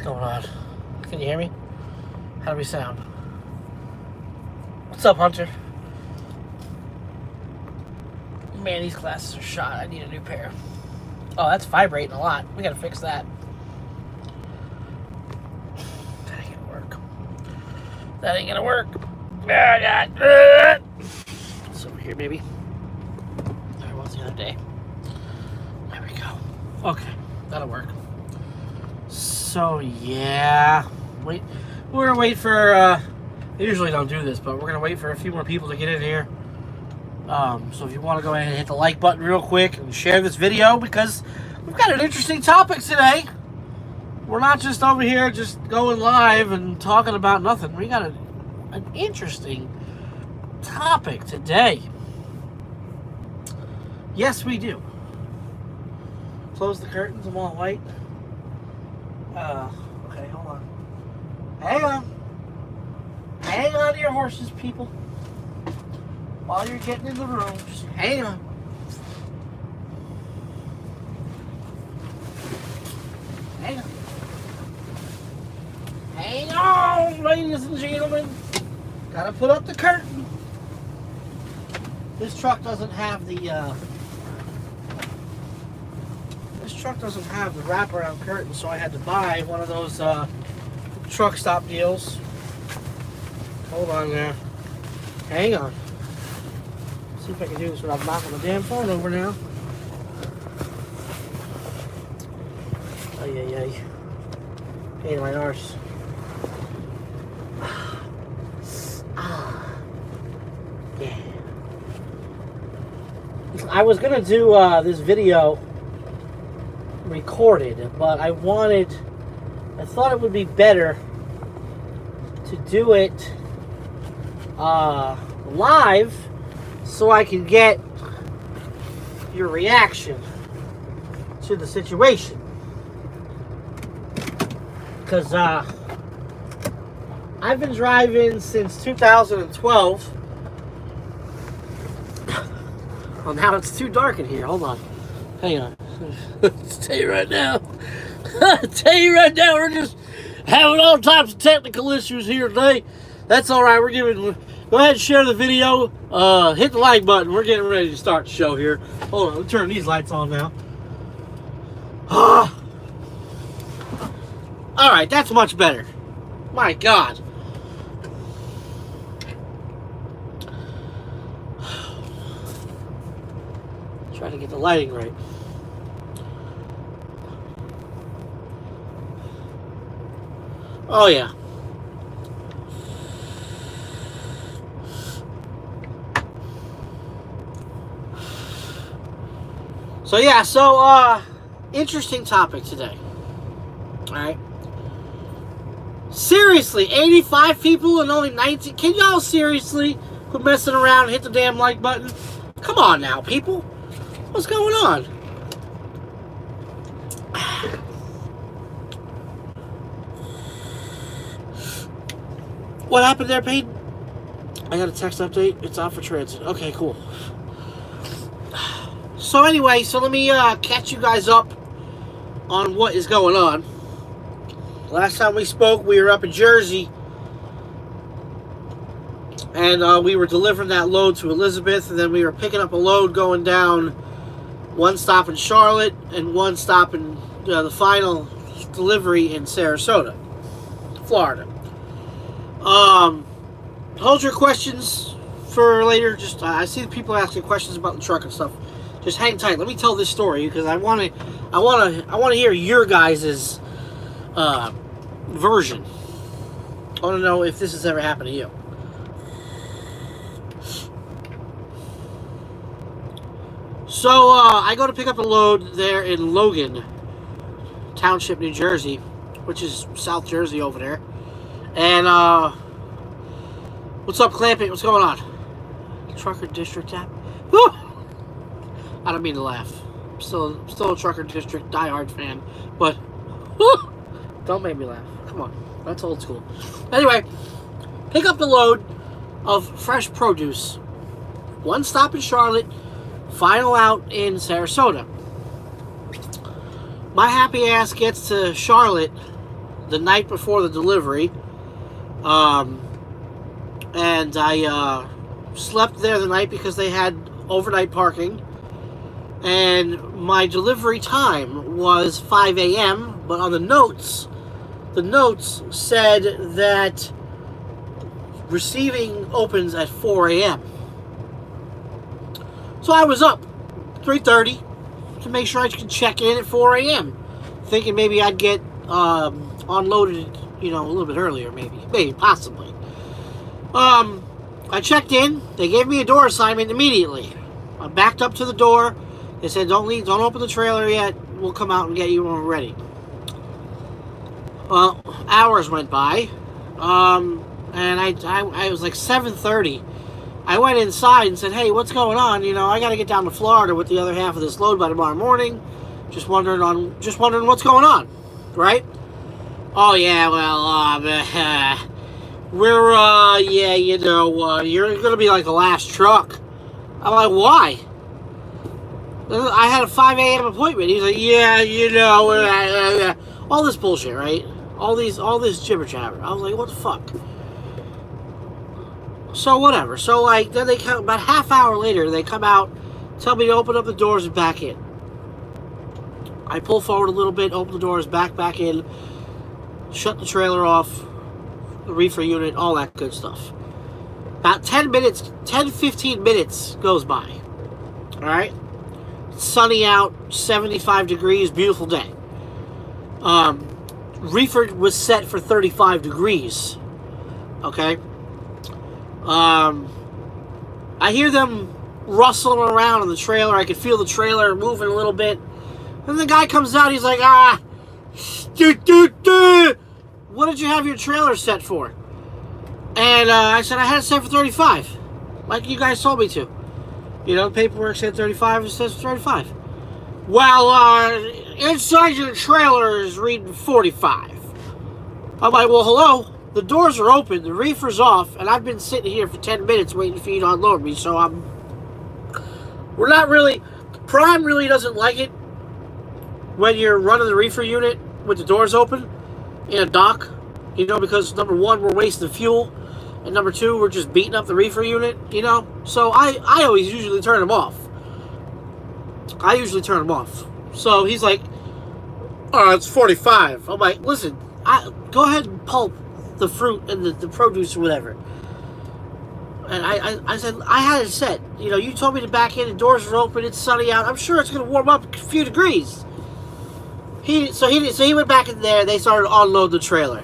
going on? Can you hear me? How do we sound? What's up, Hunter? Man, these glasses are shot. I need a new pair. Oh, that's vibrating a lot. We gotta fix that. That ain't gonna work. That ain't gonna work. It's over here, maybe. There it was the other day. There we go. Okay, that'll work. So yeah, we're gonna wait for. I usually don't do this, but we're gonna wait for a few more people to get in here. So if you want to go ahead and hit the like button real quick and share this video, because we've got an interesting topic today. We're not just over here just going live and talking about nothing. We got an interesting topic today. Yes, we do. Close the curtains. I'm all white. Okay, hold on. Hang on. Hang on to your horses, people. While you're getting in the room, just hang on. Hang on. Hang on, ladies and gentlemen. Gotta put up the curtain. This truck doesn't have the, wraparound curtain, so I had to buy one of those, truck stop deals. Hold on there. Hang on. See if I can do this without knocking the damn phone over now. Ay, ay, ay. Pain in my arse. Yeah. I was gonna do this video recorded, but I thought it would be better to do it live, so I can get your reaction to the situation. Because I've been driving since 2012. Well, now it's too dark in here. Hold on. Hang on. I'll tell you right now. We're just having all types of technical issues here today. That's all right. Go ahead and share the video. Hit the like button. We're getting ready to start the show here. Hold on. Let's turn these lights on now. All right. That's much better. My God. Try to get the lighting right. Oh, yeah. So, interesting topic today. Alright. Seriously, 85 people and only 19. Can y'all seriously quit messing around and hit the damn like button? Come on now, people. What's going on? What happened there, Peyton? I got a text update. It's off for transit. Okay, cool. So anyway, let me catch you guys up on what is going on. Last time we spoke, we were up in Jersey, and we were delivering that load to Elizabeth, and then we were picking up a load going down, one stop in Charlotte and one stop in the final delivery in Sarasota, Florida. Hold your questions for later. Just I see people asking questions about the truck and stuff. Just hang tight. Let me tell this story because I want to hear your guys' version. I want to know if this has ever happened to you. So I go to pick up a load there in Logan Township, New Jersey, which is South Jersey over there. And what's up, Clampett? What's going on? Trucker District app. Woo! I don't mean to laugh. I'm still a Trucker District diehard fan, but woo! Don't make me laugh. Come on, that's old school. Anyway, pick up the load of fresh produce. One stop in Charlotte, final out in Sarasota. My happy ass gets to Charlotte the night before the delivery. And I slept there the night because they had overnight parking. And my delivery time was 5 a.m., but on the notes said that receiving opens at 4 a.m. So I was up 3:30 to make sure I could check in at 4 a.m., thinking maybe I'd get unloaded, a little bit earlier, maybe, possibly. I checked in. They gave me a door assignment immediately. I backed up to the door. They said, don't open the trailer yet. We'll come out and get you when we're ready. Well, hours went by, and I was like 7:30. I went inside and said, hey, what's going on? I got to get down to Florida with the other half of this load by tomorrow morning. Just wondering what's going on, right? Oh, yeah, well, we're, you're going to be like the last truck. I'm like, why? I had a 5 a.m. appointment. He's like, all this bullshit, right? All this jibber jabber. I was like, what the fuck? So whatever. So like, then they come about half hour later. They come out, tell me to open up the doors and back in. I pull forward a little bit, open the doors, back in, shut the trailer off, the reefer unit, all that good stuff. About 15 minutes goes by. All right. Sunny out, 75 degrees, beautiful day. Reefer was set for 35 degrees. Okay. I hear them rustling around in the trailer. I could feel the trailer moving a little bit. And the guy comes out. He's like, what did you have your trailer set for? And I said, I had it set for 35. Like you guys told me to. The paperwork said 35. It says 35. Well, inside your trailer is reading 45. I'm like, well, hello. The doors are open, the reefer's off, and I've been sitting here for 10 minutes waiting for you to unload me, so we're not really... Prime really doesn't like it when you're running the reefer unit with the doors open in a dock, because number one, we're wasting fuel, and number two, we're just beating up the reefer unit, So I always usually turn them off. So he's like, oh, it's 45. I'm like, listen, go ahead and pulp the fruit and the produce or whatever. And I said, I had it set. You told me to back in, the doors are open, it's sunny out. I'm sure it's going to warm up a few degrees. He went back in there, they started to unload the trailer.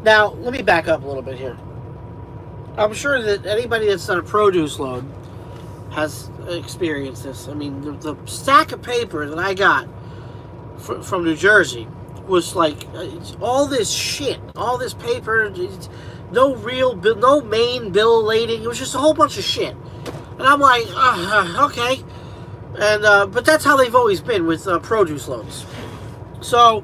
Now, let me back up a little bit here. I'm sure that anybody that's done a produce load has experienced this. I mean, the stack of paper that I got from New Jersey was like all this shit, all this paper, no main bill of lading. It was just a whole bunch of shit, and I'm like, okay, and but that's how they've always been with produce loads. So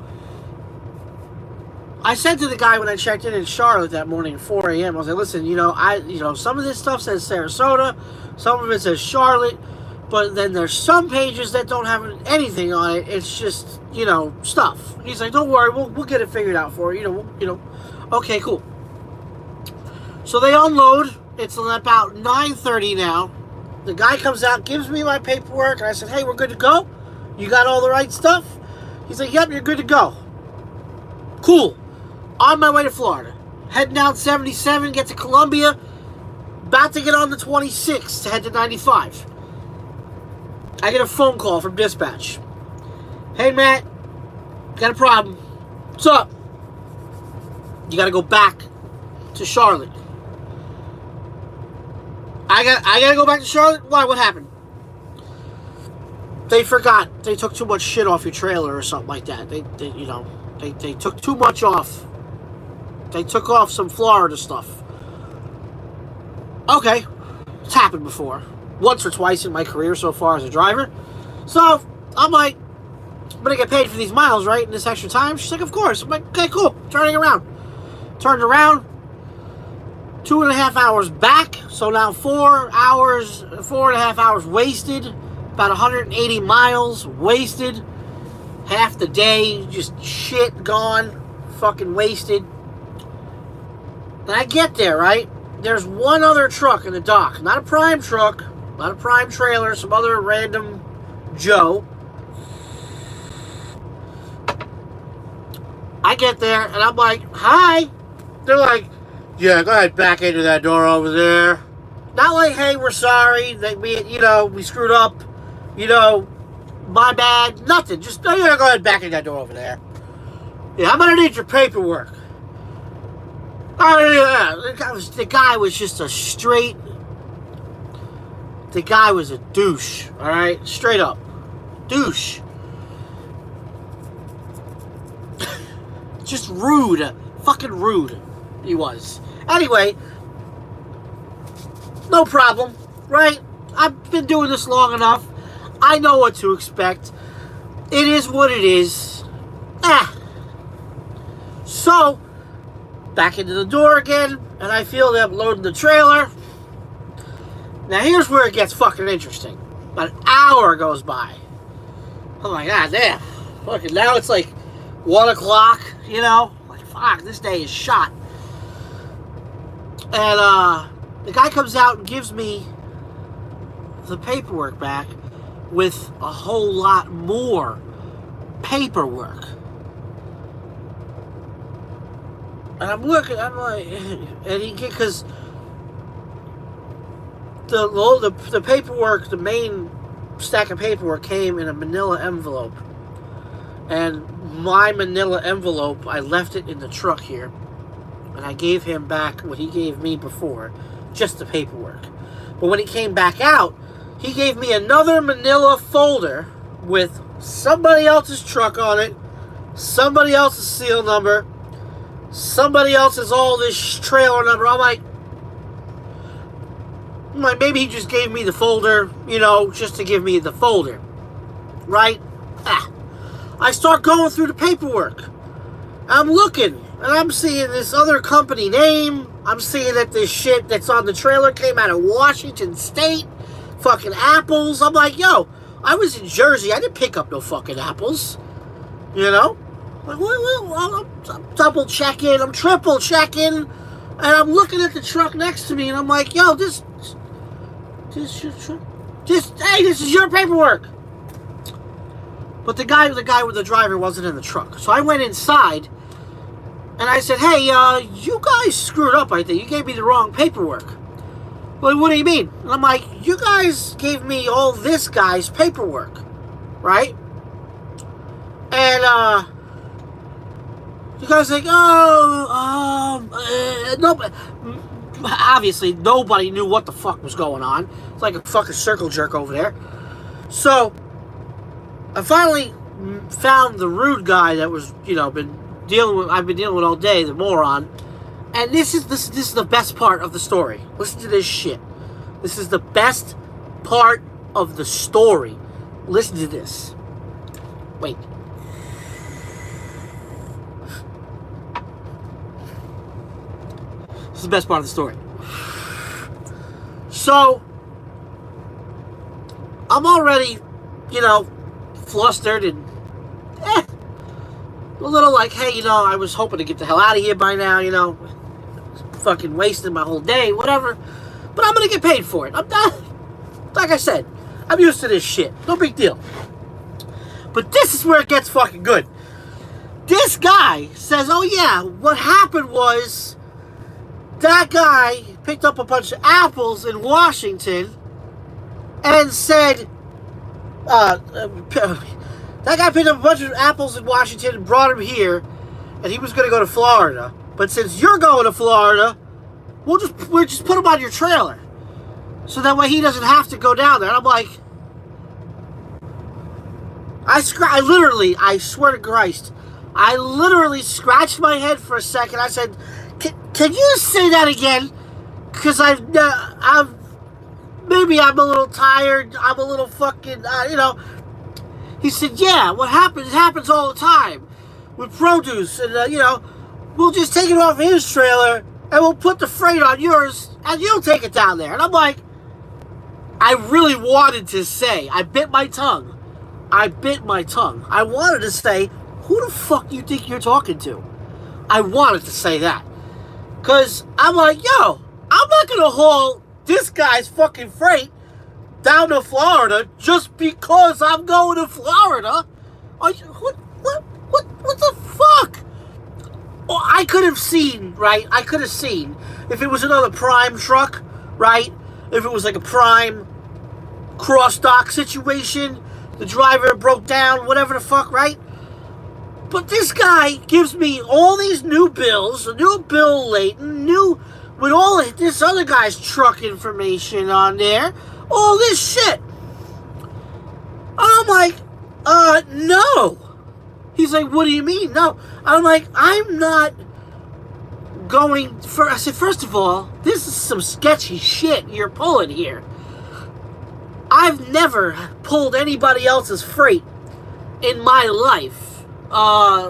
I said to the guy when I checked in Charlotte that morning at 4 a.m. I was like, listen, some of this stuff says Sarasota, some of it says Charlotte. But then there's some pages that don't have anything on it. It's just, stuff. He's like, don't worry, we'll get it figured out for you. Okay, cool. So they unload. It's about 9:30 now. The guy comes out, gives me my paperwork, and I said, hey, we're good to go? You got all the right stuff? He's like, yep, you're good to go. Cool. On my way to Florida. Heading down 77, get to Columbia. About to get on the 26 to head to 95. I get a phone call from dispatch. Hey, Matt, got a problem. What's up? You got to go back to Charlotte. I got to go back to Charlotte? Why? What happened? They forgot. They took too much shit off your trailer or something like that. They took too much off. They took off some Florida stuff. Okay. It's happened before. Once or twice in my career so far as a driver. So, I'm like, I'm going to get paid for these miles, right? And this extra time? She's like, of course. I'm like, okay, cool. Turning around. Turned around. 2.5 hours back. So now 4.5 hours wasted. About 180 miles wasted. half the day, just shit gone, fucking wasted. And I get there, right? There's one other truck in the dock. Not a prime truck, not a prime trailer, some other random Joe. I get there, and I'm like, hi. They're like, yeah, go ahead, back into that door over there. Not like, hey, we're sorry that we screwed up, my bad, nothing. Just, go ahead, back into that door over there. Yeah, I'm gonna need your paperwork. Oh, yeah, the guy was just the guy was a douche, all right? Straight up. Douche. Just rude. Fucking rude. He was. Anyway, no problem, right? I've been doing this long enough. I know what to expect. It is what it is. So, back into the door again, and I feel them loading the trailer. Now here's where it gets fucking interesting. About an hour goes by. Oh my god, damn. Fucking now it's like 1 o'clock, Like, fuck, this day is shot. And the guy comes out and gives me the paperwork back with a whole lot more paperwork. And I'm looking, I'm like, and because the paperwork, the main stack of paperwork came in a manila envelope. And my manila envelope, I left it in the truck here. And I gave him back what he gave me before, just the paperwork. But when he came back out, he gave me another manila folder with somebody else's truck on it, somebody else's seal number, somebody else's all this trailer number. I'm like, maybe he just gave me the folder, just to give me the folder. Right? I start going through the paperwork. I'm looking, and I'm seeing this other company name. I'm seeing that this shit that's on the trailer came out of Washington State. Fucking apples. I'm like, yo, I was in Jersey. I didn't pick up no fucking apples. Like, well, I'm double checking. I'm triple checking. And I'm looking at the truck next to me, and I'm like, yo, this is your truck. Hey, this is your paperwork. But the guy with the driver wasn't in the truck. So I went inside, and I said, hey, you guys screwed up, I think. You gave me the wrong paperwork. Well, what do you mean? And I'm like, you guys gave me all this guy's paperwork, right? And, you guys like, nobody, obviously, nobody knew what the fuck was going on. It's like a fucking circle jerk over there. So, I finally found the rude guy that was, I've been dealing with all day, the moron. And this is the best part of the story. Listen to this shit. This is the best part of the story. Listen to this. Wait. This is the best part of the story. So, I'm already, flustered and a little like, hey, I was hoping to get the hell out of here by now, fucking wasting my whole day, whatever. But I'm gonna get paid for it. I'm not, like I said, I'm used to this shit. No big deal. But this is where it gets fucking good. This guy says, oh yeah, what happened was that guy picked up a bunch of apples in Washington and said, that guy picked up a bunch of apples in Washington and brought them here, and he was going to go to Florida. But since you're going to Florida, we'll just put him on your trailer, so that way he doesn't have to go down there. And I'm like, I swear to Christ, I literally scratched my head for a second. I said, can you say that again? Because maybe I'm a little tired. I'm a little fucking, He said, yeah, what happens, it happens all the time with produce. And, we'll just take it off his trailer and we'll put the freight on yours and you'll take it down there. And I'm like, I really wanted to say, I bit my tongue. I bit my tongue. I wanted to say, who the fuck you think you're talking to? I wanted to say that. Because I'm like, yo, I'm not going to haul this guy's fucking freight down to Florida just because I'm going to Florida. What the fuck? Oh, I could have seen, right? I could have seen if it was another Prime truck, right? If it was like a Prime cross-dock situation, the driver broke down, whatever the fuck, right? But this guy gives me all these new bills, a new bill Leighton, with all of this other guy's truck information on there, all this shit. I'm like, no. He's like, what do you mean? No. I'm like, I'm not going for. I said, first of all, this is some sketchy shit you're pulling here. I've never pulled anybody else's freight in my life.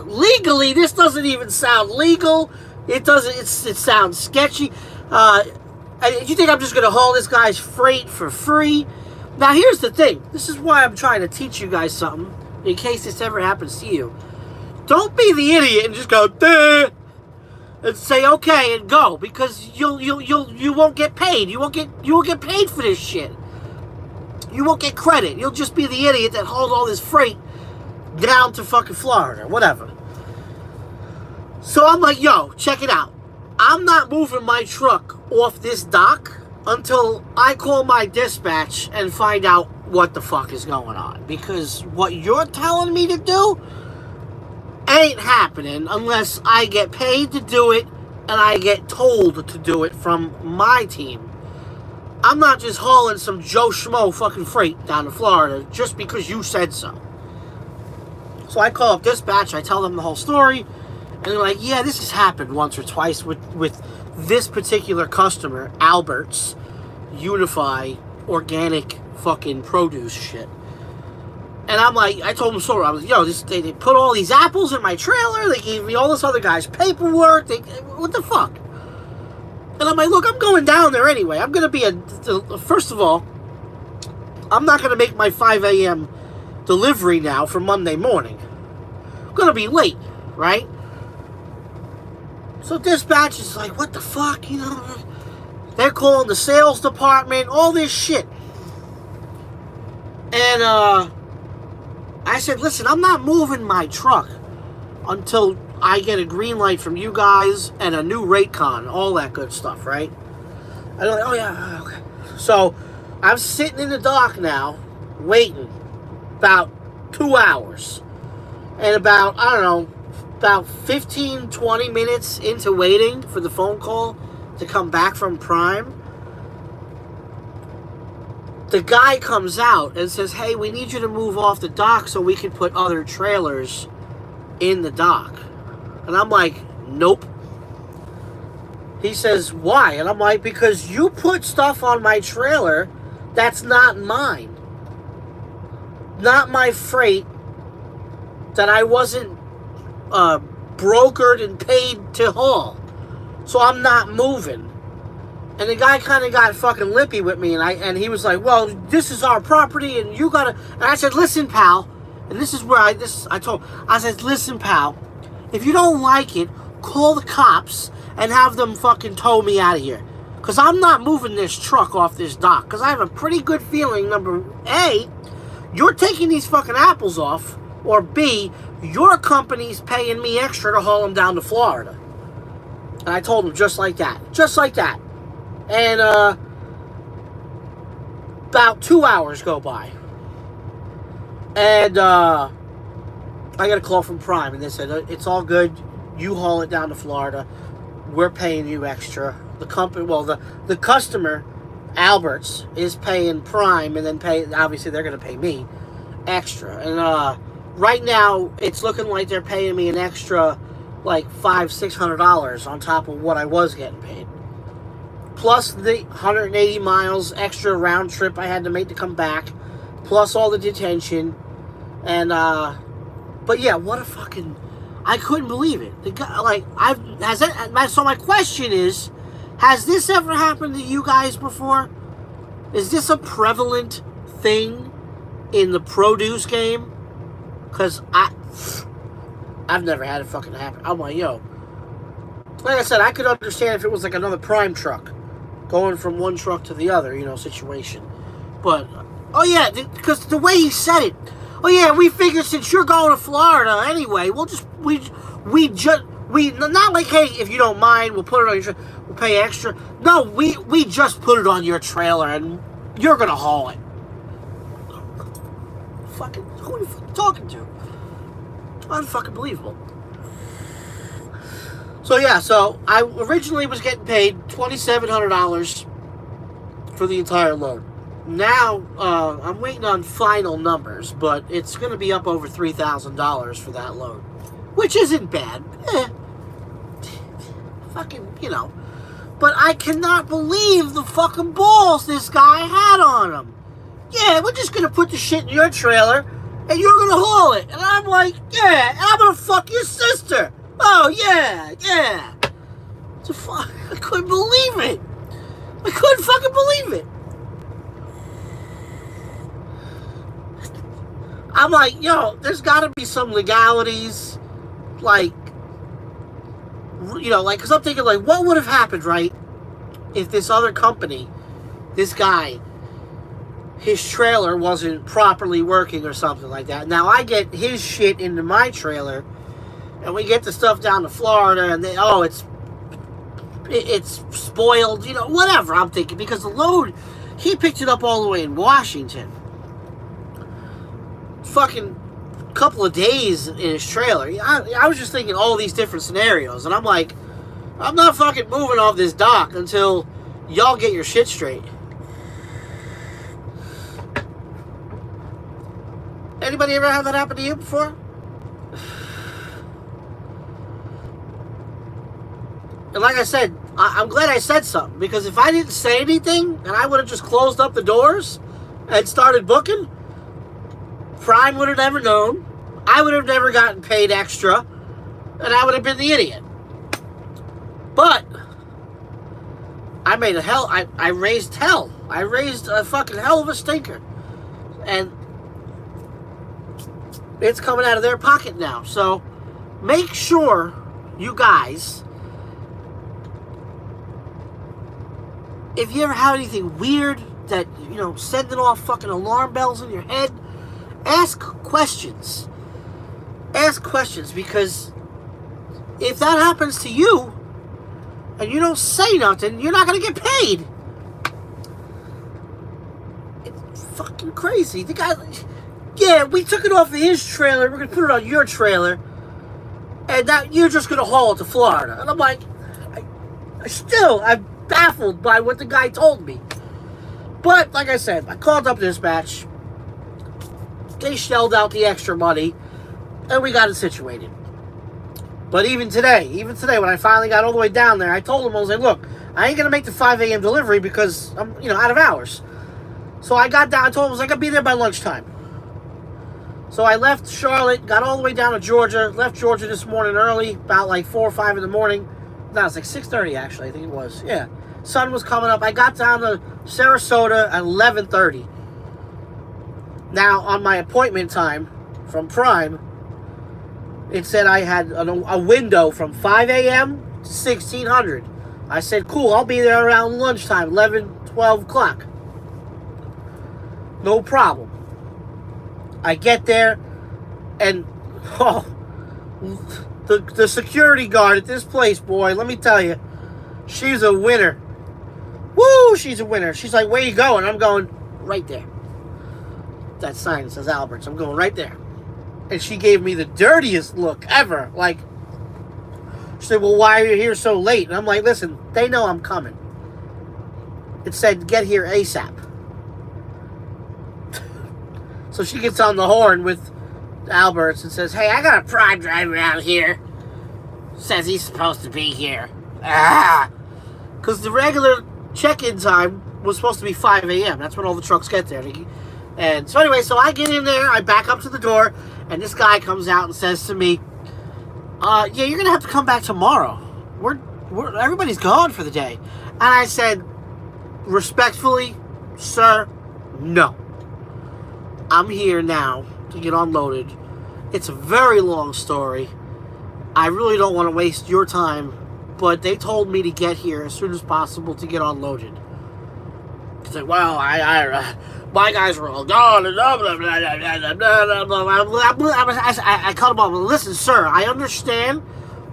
Legally, this doesn't even sound legal. It doesn't. It sounds sketchy. You think I'm just going to haul this guy's freight for free? Now, here's the thing. This is why I'm trying to teach you guys something, in case this ever happens to you. Don't be the idiot and just go, duh, and say okay and go, because you won't get paid. You won't get paid for this shit. You won't get credit. You'll just be the idiot that hauled all this freight down to fucking Florida, whatever. So I'm like, yo, check it out. I'm not moving my truck off this dock until I call my dispatch and find out what the fuck is going on. Because what you're telling me to do ain't happening unless I get paid to do it and I get told to do it from my team. I'm not just hauling some Joe Schmo fucking freight down to Florida just because you said so. So I call up dispatch, I tell them the whole story, and they're like, yeah, this has happened once or twice with this particular customer, Albert's Unify organic fucking produce shit. And I'm like, I told them so. I was, yo, they put all these apples in my trailer, they gave me all this other guy's paperwork, what the fuck? And I'm like, look, I'm going down there anyway. I'm going to be first of all, I'm not going to make my 5 a.m. delivery now for Monday morning. I'm going to be late, right? So dispatch is like, what the fuck, you know? They're calling the sales department, all this shit. And I said, listen, I'm not moving my truck until I get a green light from you guys and a new rate con, all that good stuff, right? And they're like, oh yeah, okay. So I'm sitting in the dock now, waiting about 2 hours. And about, I don't know, about 15, 20 minutes into waiting for the phone call to come back from Prime, the guy comes out and says, hey, we need you to move off the dock so we can put other trailers in the dock. And I'm like, nope. He says, why? And I'm like, because you put stuff on my trailer that's not mine. Not my freight that I wasn't brokered and paid to haul. So I'm not moving. And the guy kind of got fucking lippy with me, and he was like, well, this is our property, and you gotta... And I said, listen, pal, and this is where I said, listen, pal, if you don't like it, call the cops and have them fucking tow me out of here. Because I'm not moving this truck off this dock. Because I have a pretty good feeling, number A, you're taking these fucking apples off, or B, your company's paying me extra to haul them down to Florida. And I told him just like that. Just like that. And about 2 hours go by. And I got a call from Prime, and they said, it's all good. You haul it down to Florida. We're paying you extra. The company, well, the customer, Albert's, is paying Prime, and then obviously they're going to pay me extra. And right now, it's looking like they're paying me an extra, like $500-600 on top of what I was getting paid. Plus the 180 miles extra round trip I had to make to come back. Plus all the detention. And, but yeah, what a fucking... I couldn't believe it. The guy, like, so my question is, has this ever happened to you guys before? Is this a prevalent thing in the produce game? Because I've never had it fucking happen. I'm like, yo. Like I said, I could understand if it was like another Prime truck. Going from one truck to the other, you know, situation. But, oh yeah, because the way he said it. Oh yeah, we figured since you're going to Florida anyway, we'll just, not like, hey, if you don't mind, we'll put it on your trailer, we'll pay extra. No, we just put it on your trailer and you're going to haul it. Fucking, who are you fucking talking to? Unfucking believable. So yeah, so I originally was getting paid $2,700 for the entire load. Now, I'm waiting on final numbers, but it's going to be up over $3,000 for that load. Which isn't bad. Fucking, you know. But I cannot believe the fucking balls this guy had on him. Yeah, we're just going to put the shit in your trailer, and you're going to haul it. And I'm like, yeah, and I'm going to fuck your sister. Oh, yeah. I couldn't believe it. I couldn't fucking believe it. I'm like, yo, there's got to be some legalities, like, you know, like, because I'm thinking, like, what would have happened, right, if this other company, this guy, his trailer wasn't properly working or something like that. Now, I get his shit into my trailer, and we get the stuff down to Florida, and it's spoiled, you know, whatever, I'm thinking. Because the load, he picked it up all the way in Washington. Fucking couple of days in his trailer. I was just thinking all these different scenarios, and I'm like, I'm not fucking moving off this dock until y'all get your shit straight. Anybody ever have that happen to you before? And like I said, I'm glad I said something, because if I didn't say anything and I would have just closed up the doors and started booking, Prime would have never known, I would have never gotten paid extra, and I would have been the idiot. But I made I raised hell. I raised a fucking hell of a stinker. And it's coming out of their pocket now. So make sure you guys, if you ever have anything weird that, you know, sending off fucking alarm bells in your head, ask questions. Ask questions, because if that happens to you and you don't say nothing, you're not going to get paid. It's fucking crazy. The guy, yeah, we took it off of his trailer, we're going to put it on your trailer, and that you're just going to haul it to Florida. And I'm like, I'm baffled by what the guy told me. But, like I said, I called up dispatch. They shelled out the extra money, and we got it situated. But even today, when I finally got all the way down there, I told them, I was like, look, I ain't going to make the 5 a.m. delivery because I'm, you know, out of hours. So I got down, I told them, I was like, I'll be there by lunchtime. So I left Charlotte, got all the way down to Georgia, left Georgia this morning early, about like 4 or 5 in the morning. No, it's like 6:30 actually, I think it was. Yeah. Sun was coming up. I got down to Sarasota at 11:30. Now, on my appointment time from Prime, it said I had a window from 5 a.m. to 1600. I said, cool, I'll be there around lunchtime, 11, 12 o'clock. No problem. I get there, and, oh, the security guard at this place, boy, let me tell you, she's a winner. Woo, she's a winner. She's like, where you going? I'm going right there. That sign says Alberts. I'm going right there. And she gave me the dirtiest look ever. Like, she said, well, why are you here so late? And I'm like, listen, they know I'm coming. It said, get here ASAP. So she gets on the horn with Alberts and says, hey, I got a Prime driver out here. Says he's supposed to be here. Because the regular check-in time was supposed to be 5 a.m. That's when all the trucks get there. And so anyway, so I get in there, I back up to the door, and this guy comes out and says to me, yeah, you're going to have to come back tomorrow. Everybody's gone for the day. And I said, respectfully, sir, no. I'm here now to get unloaded, It's a very long story. I really don't want to waste your time, but they told me to get here as soon as possible to get unloaded. It's like, well, my guys were all gone. I cut them off. Listen, sir, I understand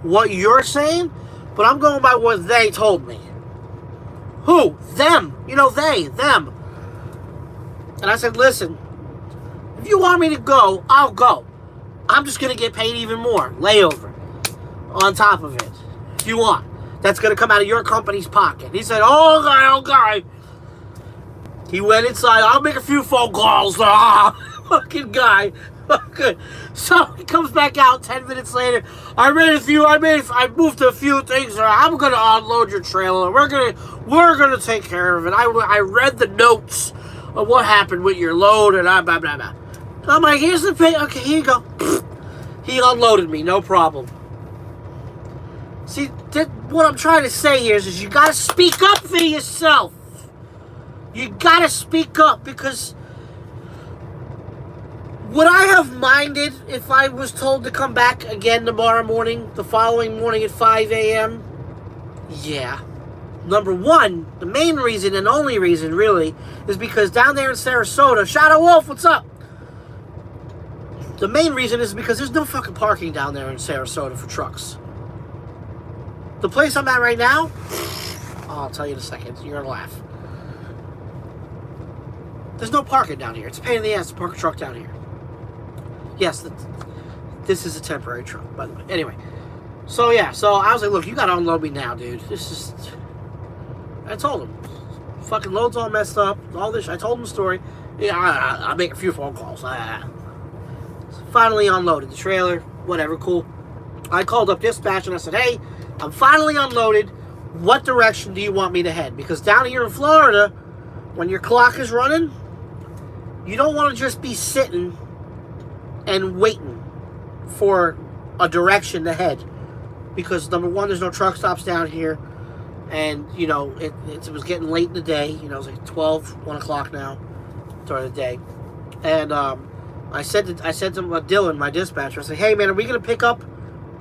what you're saying, but I'm going by what they told me. Who? Them. You know, them. And I said, listen, if you want me to go, I'll go. I'm just going to get paid even more. Layover. On top of it. If you want. That's going to come out of your company's pocket. He said, okay. He went inside. I'll make a few phone calls. Fucking guy. Good. So he comes back out 10 minutes later. I moved a few things. I'm going to unload your trailer. We're going to take care of it. I read the notes of what happened with your load and blah, blah, blah. I'm like, here's the pay. Okay, here you go. He unloaded me. No problem. See, what I'm trying to say here is you got to speak up for yourself. You got to speak up, because would I have minded if I was told to come back again tomorrow morning, the following morning at 5 a.m.? Yeah. Number one, the main reason and only reason, really, is because down there in Sarasota, Shadow Wolf, what's up? The main reason is because there's no fucking parking down there in Sarasota for trucks. The place I'm at right now, I'll tell you in a second. You're going to laugh. There's no parking down here. It's a pain in the ass to park a truck down here. Yes, this is a temporary truck, by the way. Anyway, so yeah, so I was like, look, you got to unload me now, dude. I told him. Fucking load's all messed up. All this. I told him the story. Yeah, I'll make a few phone calls. Finally unloaded the trailer. Whatever, cool. I called up dispatch and I said, hey, I'm finally unloaded. What direction do you want me to head? Because down here in Florida, when your clock is running, you don't want to just be sitting and waiting for a direction to head. Because, number one, there's no truck stops down here. And, you know, it was getting late in the day. You know, it was like 12, 1 o'clock now during the day. And I said to Dylan, my dispatcher, I said, hey, man, are we going to pick up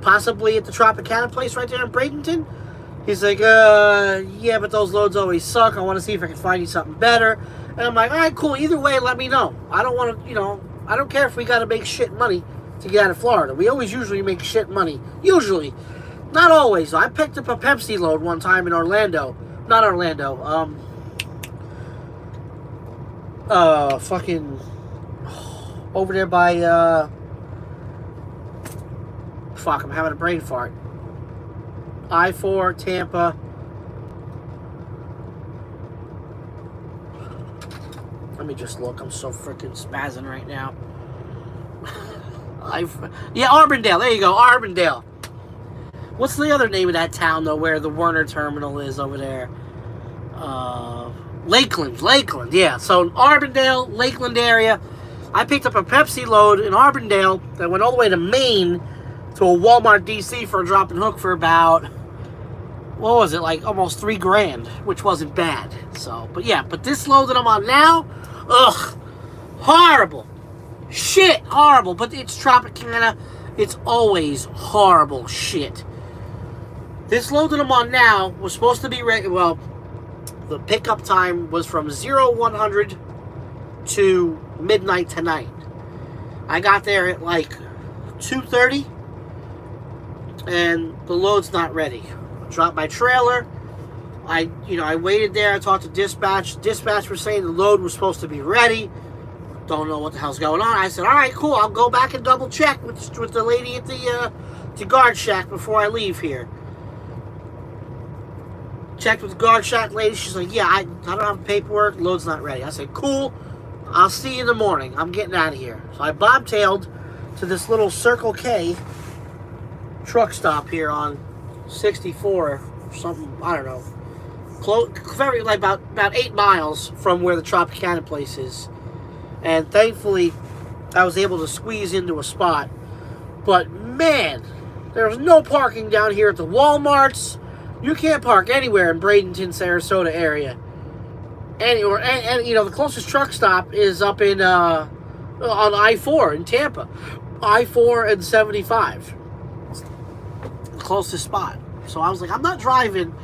possibly at the Tropicana place right there in Bradenton? He's like, yeah, but those loads always suck. I want to see if I can find you something better. And I'm like, all right, cool. Either way, let me know. I don't want to, you know, I don't care if we got to make shit money to get out of Florida. We always usually make shit money. Usually. Not always. I picked up a Pepsi load one time in Orlando. Not Orlando. Fucking over there by, fuck, I'm having a brain fart. I-4, Tampa. Let me just look. I'm so freaking spazzing right now. Yeah, Arbondale. There you go, Arbondale. What's the other name of that town, though, where the Werner terminal is over there? Lakeland, yeah. So, Arbondale, Lakeland area. I picked up a Pepsi load in Arbondale that went all the way to Maine to a Walmart DC for a drop and hook for about, what was it, like almost $3,000, which wasn't bad. So, but yeah, but this load that I'm on now, ugh, horrible. Shit, horrible. But it's Tropicana. It's always horrible shit. This load that I'm on now was supposed to be ready. Well, the pickup time was from 0100 to midnight tonight. I got there at like 2:30, and the load's not ready. Dropped my trailer. I waited there. I talked to dispatch. Dispatch was saying the load was supposed to be ready. Don't know what the hell's going on. I said, all right, cool. I'll go back and double check with the lady at the guard shack before I leave here. Checked with the guard shack lady. She's like, yeah, I don't have paperwork. Load's not ready. I said, cool. I'll see you in the morning. I'm getting out of here. So I bobtailed to this little Circle K truck stop here on 64 or something. I don't know. Very, like about 8 miles from where the Tropicana place is. And thankfully, I was able to squeeze into a spot. But man, there's no parking down here at the Walmarts. You can't park anywhere in Bradenton, Sarasota area. Anywhere, and you know, the closest truck stop is up in on I-4 in Tampa. I-4 and 75. The closest spot. So I was like, I'm not driving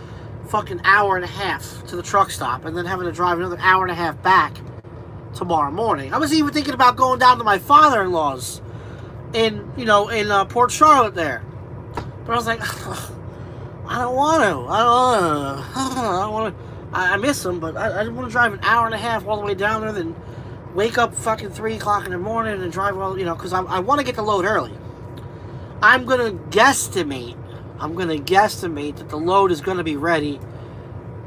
fucking hour and a half to the truck stop and then having to drive another hour and a half back tomorrow morning. I was even thinking about going down to my father-in-law's in Port Charlotte there. But I was like, I don't want to. I miss him, but I didn't want to drive an hour and a half all the way down there, then wake up fucking 3 o'clock in the morning and drive all, because I want to get the load early. I'm going to guesstimate that the load is going to be ready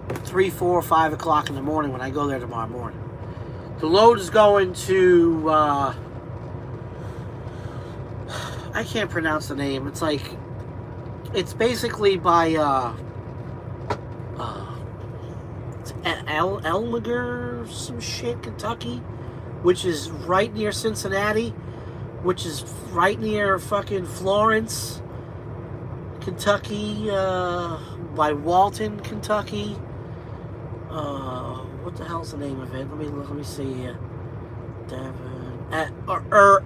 3, 4, 5 o'clock in the morning when I go there tomorrow morning. The load is going to, I can't pronounce the name. It's basically by, it's Elmiger, some shit, Kentucky, which is right near Cincinnati, which is right near fucking Florence, Kentucky, by Walton, Kentucky. What the hell's the name of it? Let me see here.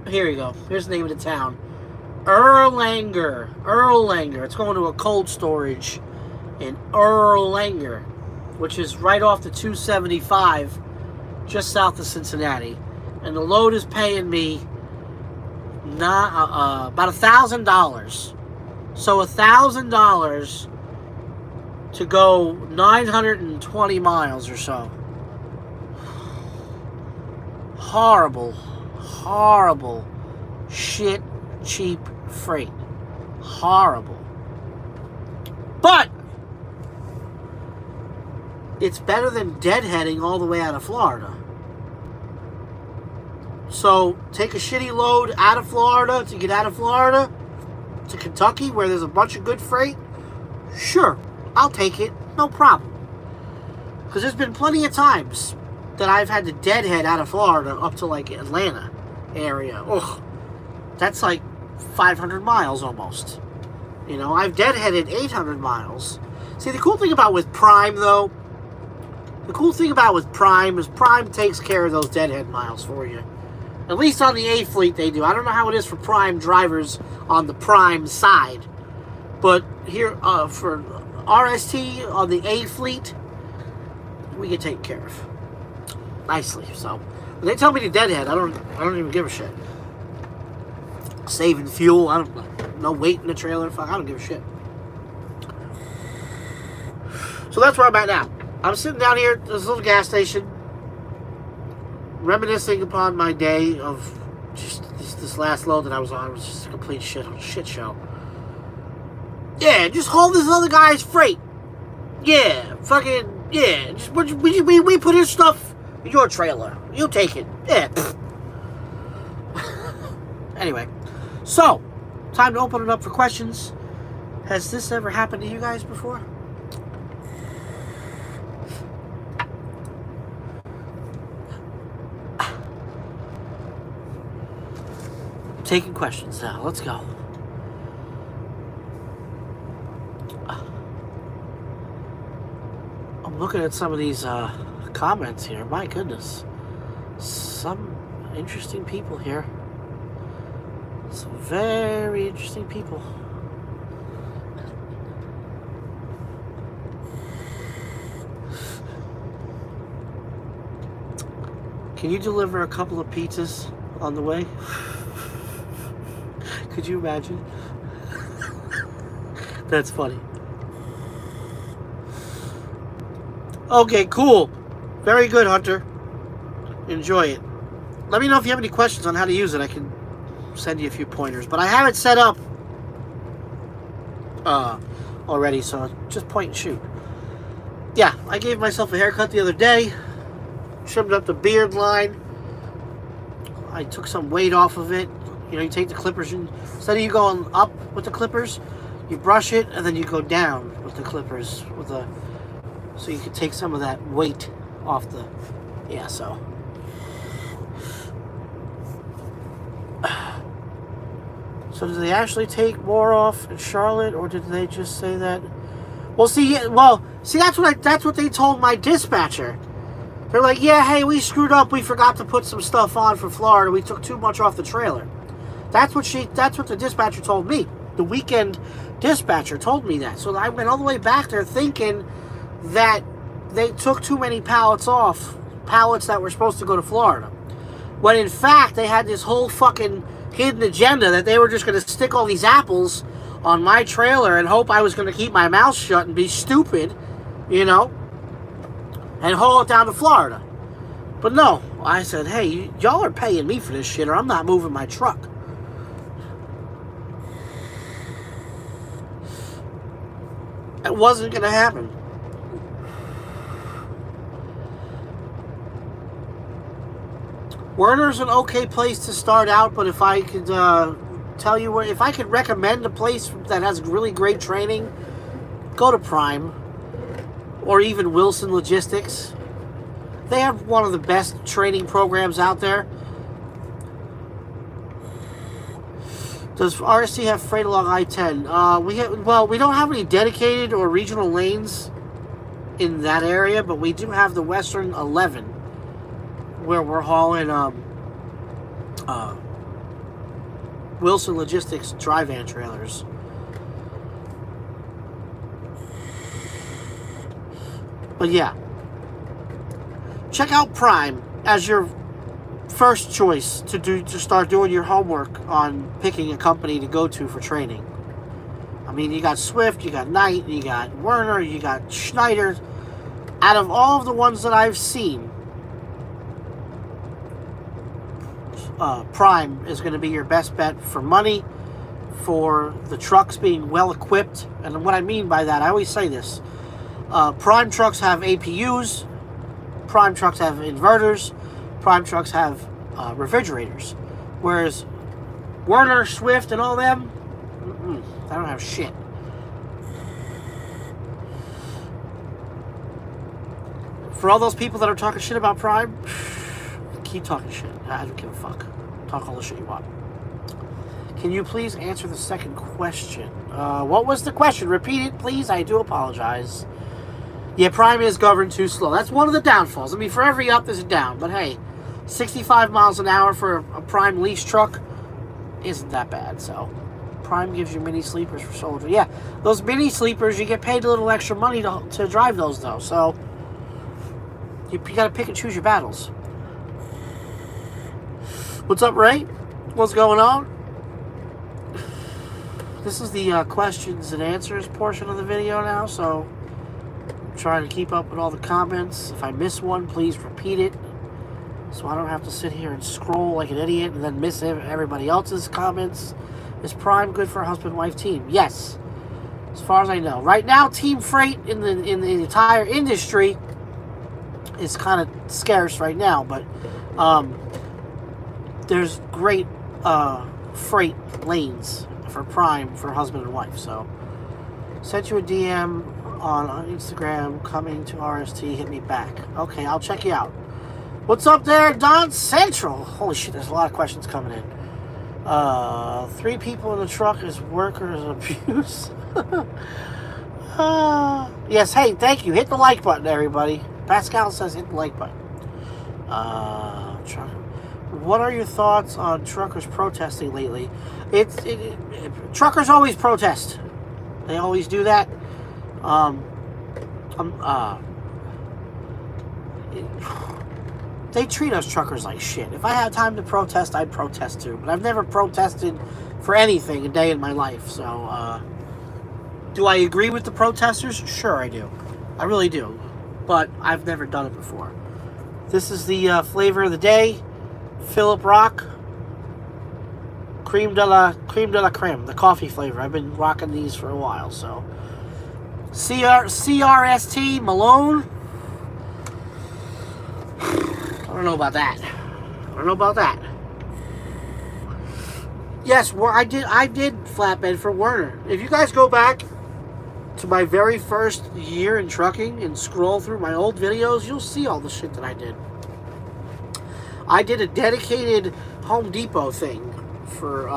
Here you go. Here's the name of the town. Erlanger. It's going to a cold storage in Erlanger, which is right off the 275, just south of Cincinnati. And the load is paying me about $1,000. So $1,000 to go 920 miles or so. Horrible shit cheap freight. Horrible. But it's better than deadheading all the way out of Florida. So take a shitty load out of Florida to get out of Florida to Kentucky where there's a bunch of good freight. Sure, I'll take it. No problem. Because there's been plenty of times that I've had to deadhead out of Florida up to like Atlanta area. Ugh. That's like 500 miles almost. I've deadheaded 800 miles. See, the cool thing about with Prime, though, is Prime takes care of those deadhead miles for you. At least on the A fleet they do. I don't know how it is for Prime drivers on the Prime side. But here, for RST on the A fleet, we get taken care of. Nicely. So, when they tell me to deadhead, I don't even give a shit. Saving fuel, no weight in the trailer, fuck, I don't give a shit. So that's where I'm at now. I'm sitting down here at this little gas station, reminiscing upon my day of just this last load that I was on. It was just a complete shit show. Yeah, just haul this other guy's freight. Yeah, fucking, yeah. Just, we put his stuff in your trailer. You take it. Yeah. Anyway, so, time to open it up for questions. Has this ever happened to you guys before? Taking questions now. Let's go. I'm looking at some of these comments here. My goodness. Some interesting people here. Some very interesting people. Can you deliver a couple of pizzas on the way? Could you imagine? That's funny. Okay, cool. Very good, Hunter. Enjoy it. Let me know if you have any questions on how to use it. I can send you a few pointers. But I have it set up already, so just point and shoot. Yeah, I gave myself a haircut the other day. Trimmed up the beard line. I took some weight off of it. You take the clippers and instead of you going up with the clippers, you brush it and then you go down with the clippers so you can take some of that weight off the, so. So did they actually take more off in Charlotte, or did they just say that? Well, see, that's what they told my dispatcher. They're like, yeah, hey, we screwed up. We forgot to put some stuff on for Florida. We took too much off the trailer. That's what the dispatcher told me. The weekend dispatcher told me that. So I went all the way back there thinking that they took too many pallets off. Pallets that were supposed to go to Florida. When in fact, they had this whole fucking hidden agenda that they were just going to stick all these apples on my trailer and hope I was going to keep my mouth shut and be stupid, you know, and haul it down to Florida. But no, I said, hey, y'all are paying me for this shit or I'm not moving my truck. It wasn't going to happen. Werner's an okay place to start out, but if I could tell you where, if I could recommend a place that has really great training, go to Prime or even Wilson Logistics. They have one of the best training programs out there. Does RST have freight along I-10? We don't have any dedicated or regional lanes in that area, but we do have the Western 11 where we're hauling Wilson Logistics dry van trailers. But yeah, check out Prime as your first choice to start doing your homework on picking a company to go to for training. I mean, you got Swift, you got Knight, you got Werner, you got Schneider. Out of all of the ones that I've seen, Prime is going to be your best bet for money, for the trucks being well equipped. And what I mean by that, I always say this. Prime trucks have APUs. Prime trucks have inverters. Prime trucks have refrigerators. Whereas Werner, Swift, and all them, they don't have shit. For all those people that are talking shit about Prime, keep talking shit. I don't give a fuck. Talk all the shit you want. Can you please answer the second question? What was the question? Repeat it, please. I do apologize. Yeah, Prime is governed too slow. That's one of the downfalls. I mean, for every up, there's a down. But hey, 65 miles an hour for a Prime lease truck isn't that bad. So, Prime gives you mini sleepers for soldier. Yeah, those mini sleepers, you get paid a little extra money to drive those, though. So, you got to pick and choose your battles. What's up, Ray? What's going on? This is the questions and answers portion of the video now, so I'm trying to keep up with all the comments. If I miss one, please repeat it, so I don't have to sit here and scroll like an idiot and then miss everybody else's comments. Is Prime good for a husband-wife team? Yes, as far as I know. Right now, team freight in the entire industry is kind of scarce right now, but there's great freight lanes for Prime for husband and wife. So, sent you a DM on Instagram, coming to RST, hit me back. Okay, I'll check you out. What's up there, Don Central? Holy shit, there's a lot of questions coming in. 3 people in the truck is workers abuse. Yes, hey, thank you. Hit the like button, everybody. Pascal says hit the like button. What are your thoughts on truckers protesting lately? Truckers always protest. They always do that. They treat us truckers like shit. If I had time to protest, I'd protest too. But I've never protested for anything a day in my life. So, do I agree with the protesters? Sure, I do. I really do. But I've never done it before. This is the flavor of the day. Philip Rock. Creme de la creme. The coffee flavor. I've been rocking these for a while. So, CRST Malone. I don't know about that. Yes, I did flatbed for Werner. If you guys go back to my very first year in trucking and scroll through my old videos, you'll see all the shit that I did. I did a dedicated Home Depot thing for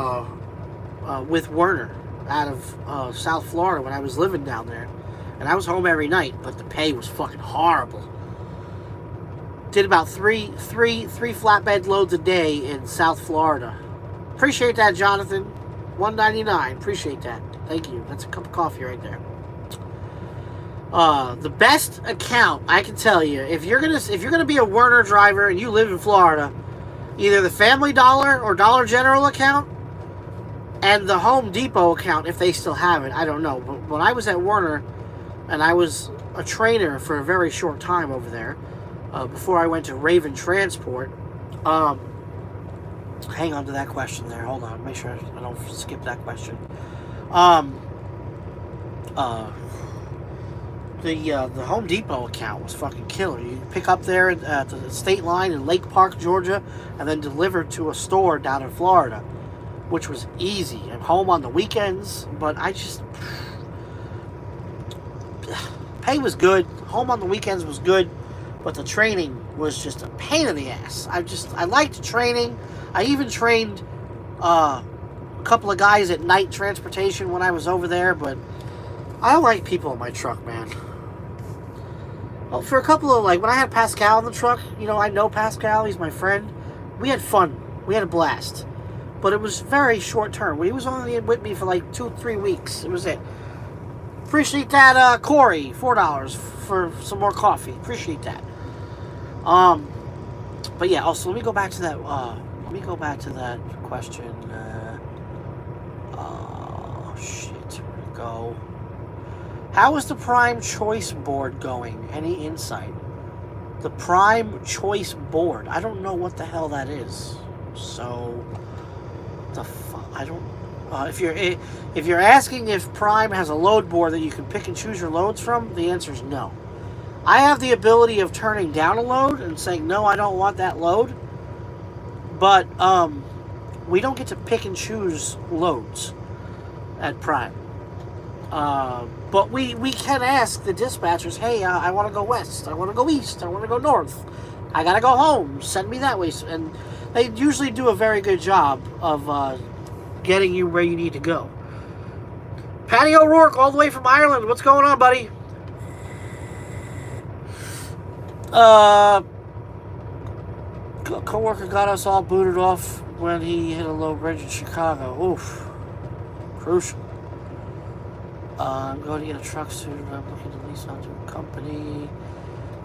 with Werner out of South Florida when I was living down there, and I was home every night, but the pay was fucking horrible. Did about three flatbed loads a day in South Florida Appreciate that, Jonathan. $1.99. Appreciate that. Thank you. That's a cup of coffee right there. The best account I can tell you, if you're gonna be a Werner driver and you live in Florida, either the Family Dollar or Dollar General account and the Home Depot account, if they still have it, I don't know. But when I was at Werner, and I was a trainer for a very short time over there, before I went to Raven Transport. Hang on to that question there. Hold on. Make sure I don't skip that question. The Home Depot account was fucking killer. You pick up there at the state line in Lake Park, Georgia, and then deliver to a store down in Florida, which was easy. And home on the weekends, but pay was good. Home on the weekends was good, but the training was just a pain in the ass. I liked training. I even trained a couple of guys at night transportation when I was over there, but I don't like people in my truck, man. Well, for a couple of, when I had Pascal in the truck, I know Pascal, he's my friend. We had fun. We had a blast. But it was very short term. He was only with me for 2-3 weeks. It was it. Appreciate that, Corey. $4 for some more coffee. Appreciate that. But yeah, also, let me go back to that, question. Shit, where'd it go? How is the Prime Choice Board going? Any insight? The Prime Choice Board. I don't know what the hell that is. So, I don't. If you're asking if Prime has a load board that you can pick and choose your loads from, the answer is no. I have the ability of turning down a load and saying no, I don't want that load. But we don't get to pick and choose loads at Prime. But we can ask the dispatchers, hey, I want to go west, I want to go east, I want to go north, I gotta go home, send me that way. And they usually do a very good job of getting you where you need to go. Patty O'Rourke, all the way from Ireland. What's going on, buddy? Co-worker got us all booted off when he hit a low bridge in Chicago. Oof. Crucial. I'm going to get a truck soon. I'm looking to lease onto a company.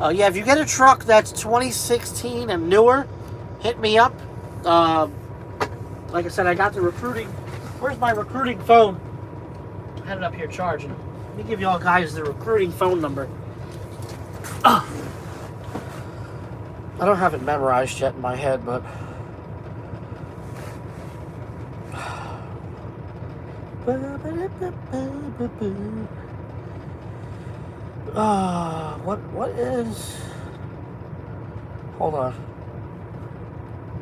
Yeah, if you get a truck that's 2016 and newer, hit me up. Like I said, I got the recruiting. Where's my recruiting phone? I had it up here charging. Let me give you all guys the recruiting phone number. I don't have it memorized yet in my head, but... what is... Hold on.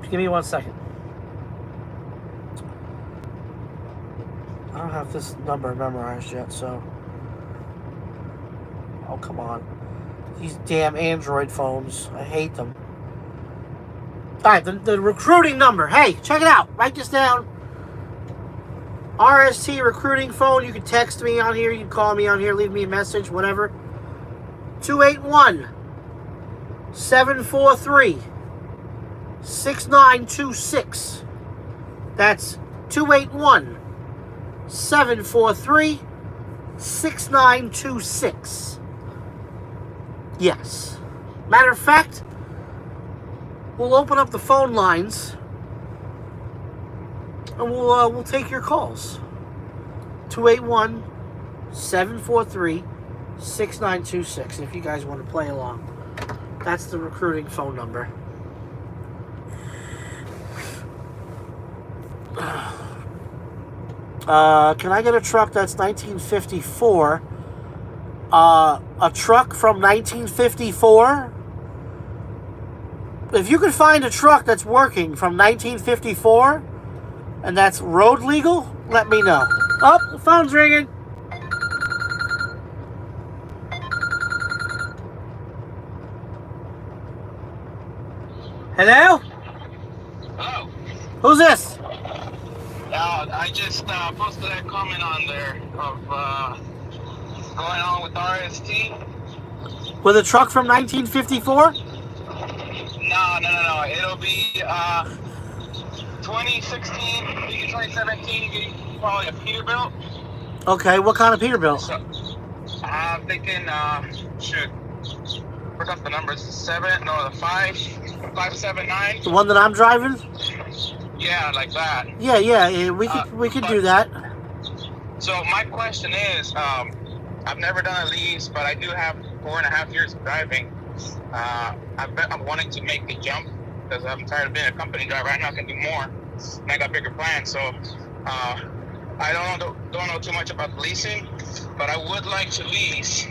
Give me 1 second. I don't have this number memorized yet, so... Oh, come on. These damn Android phones. I hate them. Alright, the recruiting number. Hey, check it out. Write this down. RST recruiting phone. You can text me on here. You can call me on here. Leave me a message. Whatever. 281-743-6926. That's 281-743-6926. Yes. Matter of fact, we'll open up the phone lines and we'll take your calls. 281-743-6926. If you guys want to play along, that's the recruiting phone number. Can I get a truck that's 1954? A truck from 1954? If you could find a truck that's working from 1954 and that's road legal, let me know. Oh, the phone's ringing. Hello? Hello. Who's this? I just posted that comment on there of going on with RST. With a truck from 1954? No. It'll be 2016, maybe 2017, getting probably a Peterbilt. Okay, what kind of Peterbilt? So, I'm thinking, shoot, forgot the numbers. The 579. The one that I'm driving? Yeah, like that. Yeah, we could do that. So my question is, I've never done a lease, but I do have 4.5 years of driving. I'm wanting to make the jump because I'm tired of being a company driver. I know I can do more, and I got bigger plans. So I don't know too much about leasing, but I would like to lease.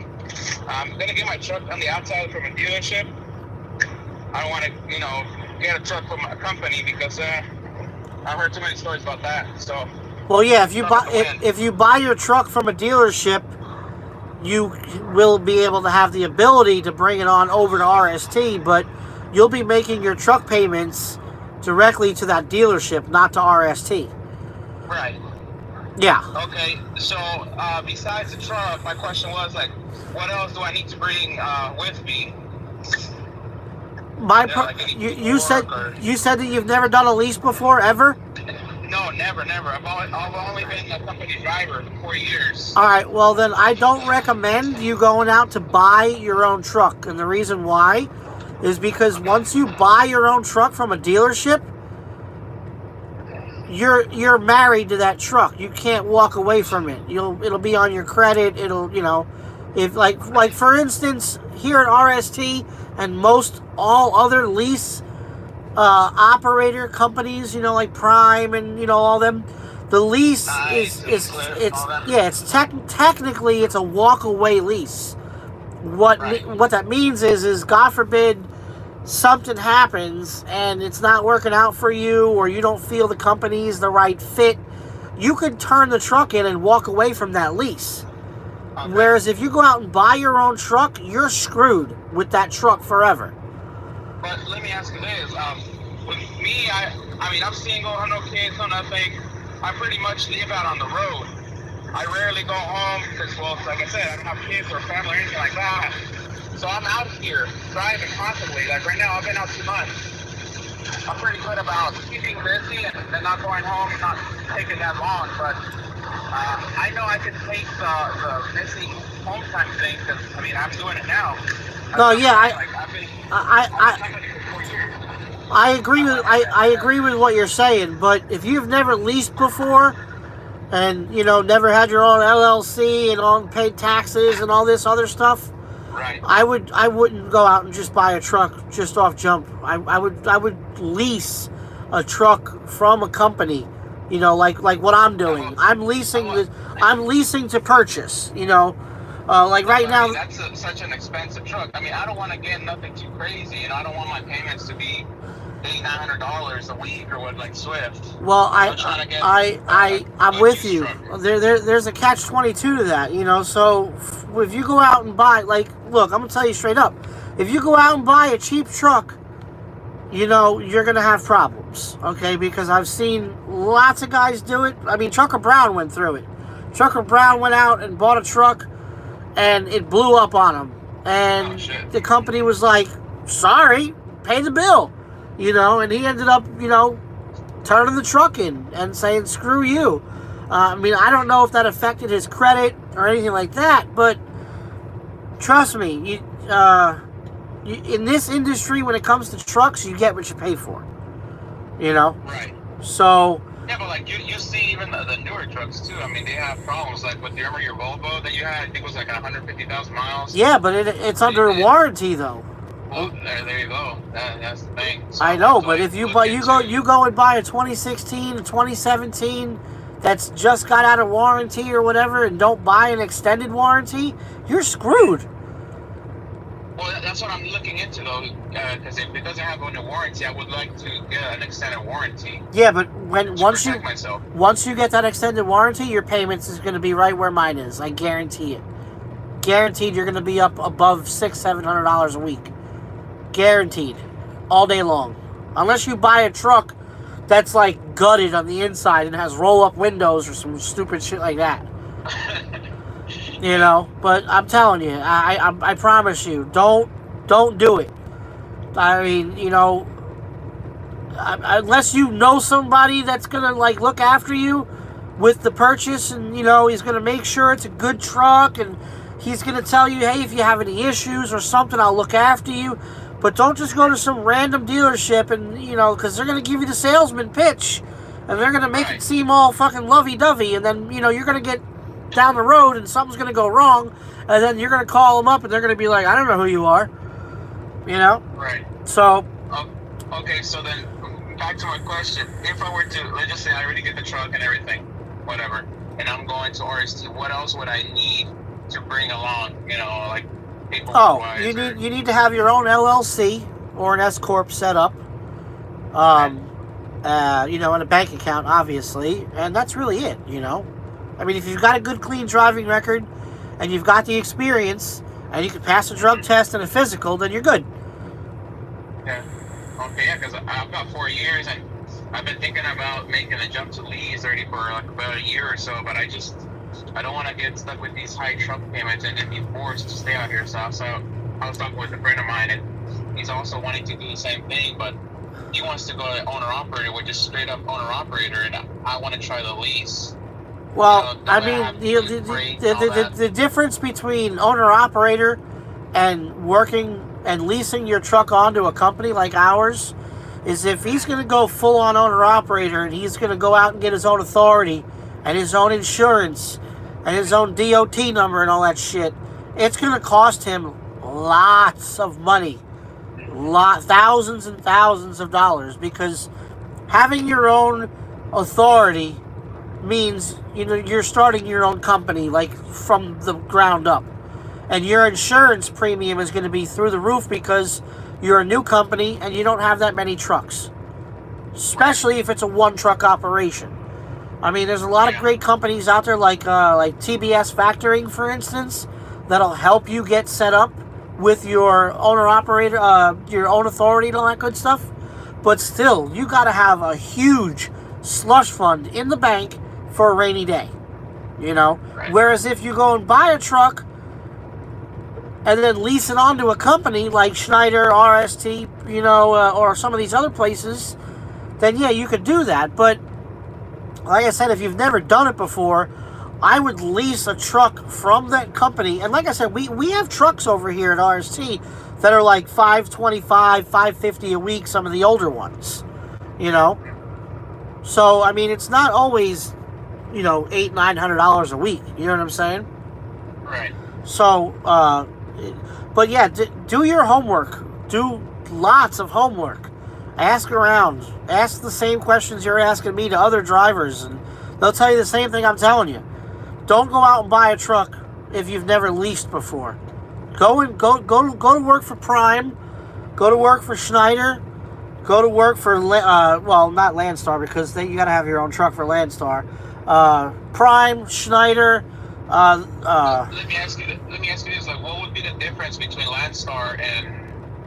I'm gonna get my truck on the outside from a dealership. I don't want to, get a truck from a company because I've heard too many stories about that. So. Well, yeah, if you buy your truck from a dealership, you will be able to have the ability to bring it on over to RST, but you'll be making your truck payments directly to that dealership, not to RST. Right. Yeah. Okay, so besides the truck, my question was, like, what else do I need to bring with me? You said that you've never done a lease before, ever? No, never. I've only been a company driver for 4 years. All right, well then I don't recommend you going out to buy your own truck, and the reason why is because once you buy your own truck from a dealership, you're married to that truck. You can't walk away from it. It'll be on your credit. It'll if like for instance here at RST and most all other lease operator companies, like Prime and all them, the lease technically it's a walk away lease. What that means is God forbid something happens and it's not working out for you, or you don't feel the company's the right fit, you could turn the truck in and walk away from that lease. Okay. Whereas if you go out and buy your own truck, you're screwed with that truck forever. But let me ask you this. With me, I'm single, I have no kids, no nothing. I pretty much live out on the road. I rarely go home because, well, like I said, I don't have kids or family or anything like that. So I'm out here driving constantly. Like right now, I've been out 2 months. I'm pretty good about keeping busy and not going home, not taking that long. But I know I can take the missing home time thing because, I'm doing it now. I agree with what you're saying, but if you've never leased before and never had your own LLC and all paid taxes and all this other stuff, right, I wouldn't go out and just buy a truck just off jump. I would lease a truck from a company, like what I'm doing. I'm leasing to purchase, right now. That's such an expensive truck. I don't want to get nothing too crazy, I don't want my payments to be $800-900 a week or what, like Swift. Well, I'm with you. There's a catch-22 to that, So if you go out and buy, look, I'm gonna tell you straight up, if you go out and buy a cheap truck, you're gonna have problems, okay? Because I've seen lots of guys do it. Trucker Brown went through it. Trucker Brown went out and bought a truck, and it blew up on him, and the company was like, "Sorry, pay the bill." And he ended up, turning the truck in and saying, "Screw you." I don't know if that affected his credit or anything like that, but trust me, in this industry, when it comes to trucks, you get what you pay for. Right. So. Yeah, but you see even the newer trucks too. They have problems. Like with your Volvo that you had, I think it was like 150,000 miles. Yeah, but it's under warranty though. Well, there you go. That's the thing. So I know, but if you go and buy a 2016, 2017 that's just got out of warranty or whatever, and don't buy an extended warranty, you're screwed. Well, that's what I'm looking into though, because if it doesn't have a warranty, I would like to get an extended warranty. Yeah, but once you get that extended warranty, your payments is going to be right where mine is. I guarantee it. Guaranteed, you're going to be up above $600-700 a week. Guaranteed, all day long, unless you buy a truck that's like gutted on the inside and has roll-up windows or some stupid shit like that. But I'm telling you, I promise you, don't do it. unless you know somebody that's gonna like look after you with the purchase, and you know he's gonna make sure it's a good truck, and he's gonna tell you, hey, if you have any issues or something, I'll look after you. But don't just go to some random dealership, and you know, because they're gonna give you the salesman pitch, and they're gonna make it seem all fucking lovey-dovey, and then you know you're gonna get down the road and something's gonna go wrong, and then you're gonna call them up, and they're gonna be like, I don't know who you are, you know. Right. So. Okay, so then back to my question. If I were to, let's just say I already get the truck and everything, whatever, and I'm going to RST, what else would I need to bring along? You know, like people. Oh, you need to have your own LLC or an S corp set up. You know, and a bank account, obviously, and that's really it. You know, I mean, if you've got a good, clean driving record, and you've got the experience, and you can pass a drug test and a physical, then you're good. Yeah. Okay, yeah, because I've got 4 years, and I've been thinking about making a jump to lease already for like about a year or so, but I don't want to get stuck with these high truck payments and then be forced to stay out here. So I was talking with a friend of mine, and he's also wanting to do the same thing, but he wants to go to owner-operator, which is straight up owner-operator, and I want to try the lease. Well, I mean, the difference between owner-operator and working and leasing your truck onto a company like ours is if he's going to go full-on owner-operator and he's going to go out and get his own authority and his own insurance and his own DOT number and all that shit, it's going to cost him lots of money, thousands and thousands of dollars, because having your own authority means, you know, you're starting your own company like from the ground up. And your insurance premium is going to be through the roof because you're a new company and you don't have that many trucks. Especially if it's a one-truck operation. I mean, there's a lot of great companies out there like TBS Factoring, for instance, that'll help you get set up with your owner-operator, your own authority and all that good stuff. But still, you got to have a huge slush fund in the bank for a rainy day. You know? Right. Whereas if you go and buy a truck and then lease it onto a company like Schneider, RST, you know, or some of these other places, then yeah, you could do that. But like I said, if you've never done it before, I would lease a truck from that company. And like I said, we have trucks over here at RST that are like $525, $550 a week, some of the older ones, you know. So, I mean, it's not always, you know, $800, $900 a week. You know what I'm saying? Right. So, but yeah, do your homework. Do lots of homework. Ask around. Ask the same questions you're asking me to other drivers, and they'll tell you the same thing I'm telling you. Don't go out and buy a truck if you've never leased before. Go to work for Prime. Go to work for Schneider. Go to work for well, not Landstar, because you got to have your own truck for Landstar. Prime, Schneider. Let me ask you this: like, what would be the difference between Landstar and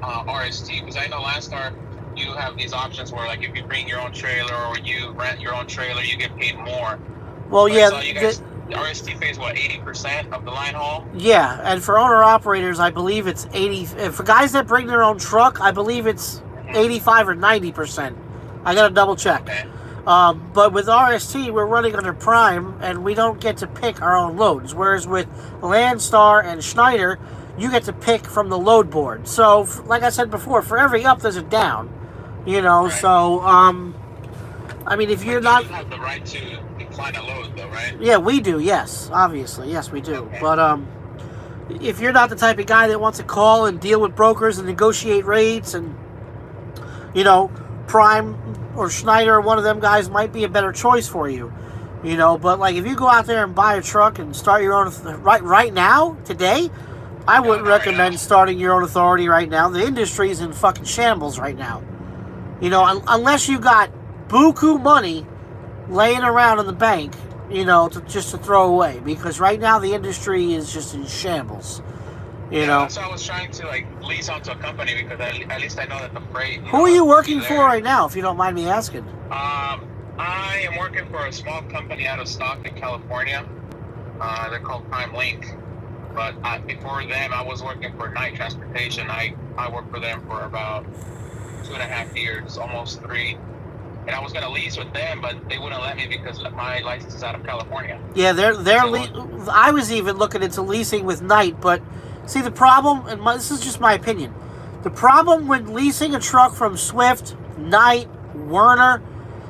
RST? Because I know Landstar, you have these options where, like, if you bring your own trailer or you rent your own trailer, you get paid more. Well, but yeah. So you guys, RST pays what, 80% of the line haul? Yeah, and for owner operators, I believe it's 80. For guys that bring their own truck, I believe it's 85 or 90%. I gotta double check. Okay. But with RST, we're running under Prime, and we don't get to pick our own loads. Whereas with Landstar and Schneider, you get to pick from the load board. So, like I said before, for every up, there's a down. You know, right. So, I mean, if you're not... You have the right to decline a load, though, right? Yeah, we do, yes. Obviously, yes, we do. Okay. But, if you're not the type of guy that wants to call and deal with brokers and negotiate rates and, you know, Prime or Schneider, one of them guys might be a better choice for you, you know. But like, if you go out there and buy a truck and start your own right now, today, I wouldn't recommend starting your own authority right now. The industry's in fucking shambles right now, you know. Unless you got buku money laying around in the bank, you know, just to throw away, because right now the industry is just in shambles. You know, so I was trying to like lease onto a company because at least I know that the freight. Who are you working for right now, if you don't mind me asking? I am working for a small company out of Stockton, California. They're called Prime Link. But before them, I was working for Night Transportation. I worked for them for about 2.5 years, almost 3. And I was gonna lease with them, but they wouldn't let me because my license is out of California. Yeah, I was even looking into leasing with Knight, but see the problem, and this is just my opinion. The problem with leasing a truck from Swift, Knight, Werner,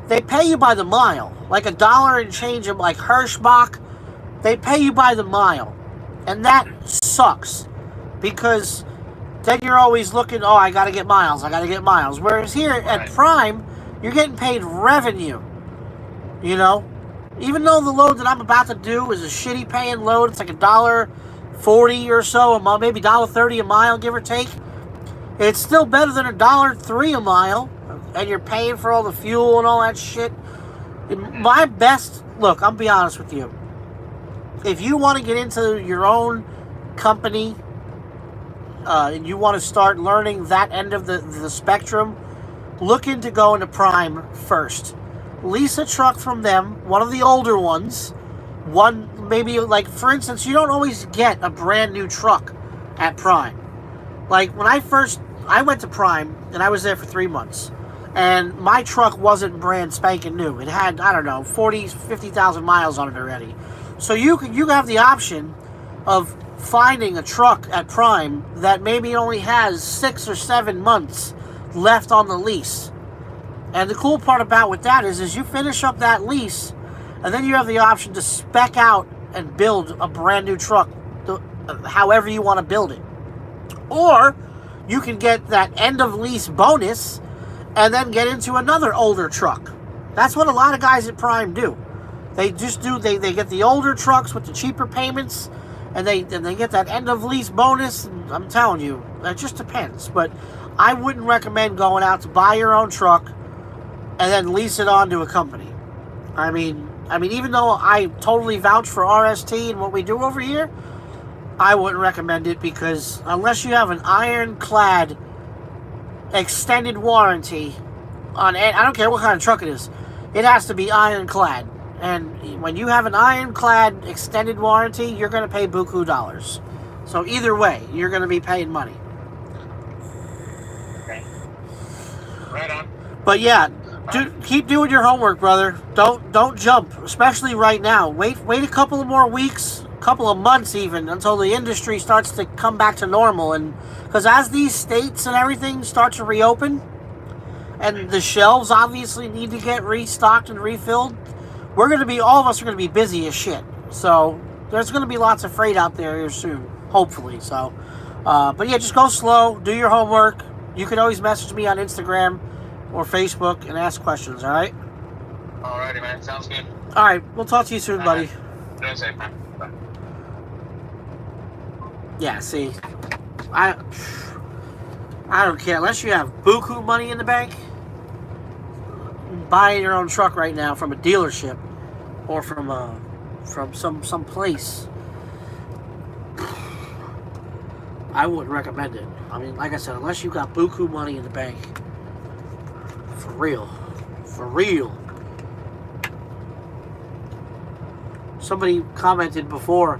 they pay you by the mile. Like $1 and change them, like Hirschbach, they pay you by the mile. And that sucks. Because then you're always looking, oh, I gotta get miles. Whereas here at Prime, you're getting paid revenue. You know? Even though the load that I'm about to do is a shitty paying load, it's like $1.40 or so a mile, maybe $1.30 a mile, give or take. It's still better than $1.03 a mile, and you're paying for all the fuel and all that shit. My best, look, I'll be honest with you. If you want to get into your own company, and you want to start learning that end of the spectrum, look into going to Prime first. Lease a truck from them, one of the older ones. One, maybe, like, for instance, you don't always get a brand new truck at Prime. Like, when I went to Prime, and I was there for 3 months, and my truck wasn't brand spanking new. It had, I don't know, 50,000 miles on it already. So you have the option of finding a truck at Prime that maybe only has 6 or 7 months left on the lease. And the cool part about with that is you finish up that lease, and then you have the option to spec out and build a brand new truck however you want to build it. Or you can get that end of lease bonus and then get into another older truck. That's what a lot of guys at Prime do. They just do, they get the older trucks with the cheaper payments, and they get that end of lease bonus. And I'm telling you, that just depends. But I wouldn't recommend going out to buy your own truck and then lease it on to a company. I mean, even though I totally vouch for RST and what we do over here, I wouldn't recommend it, because unless you have an ironclad extended warranty on it, I don't care what kind of truck it is, it has to be ironclad. And when you have an ironclad extended warranty, you're going to pay buku dollars. So either way, you're going to be paying money. Okay. Right on. But yeah, keep doing your homework, brother. Don't jump, especially right now. Wait a couple of more weeks, couple of months even, until the industry starts to come back to normal. And because as these states and everything start to reopen, and the shelves obviously need to get restocked and refilled, all of us are going to be busy as shit. So there's going to be lots of freight out there here soon, hopefully. So, but yeah, just go slow, do your homework. You can always message me on Instagram or Facebook and ask questions, all right? Alrighty, man. Sounds good. All right, we'll talk to you soon, buddy. Stay safe, man. Bye. Yeah, see, I don't care. Unless you have buku money in the bank, buying your own truck right now from a dealership or from some place, I wouldn't recommend it. I mean, like I said, unless you got buku money in the bank, for real. Somebody commented before,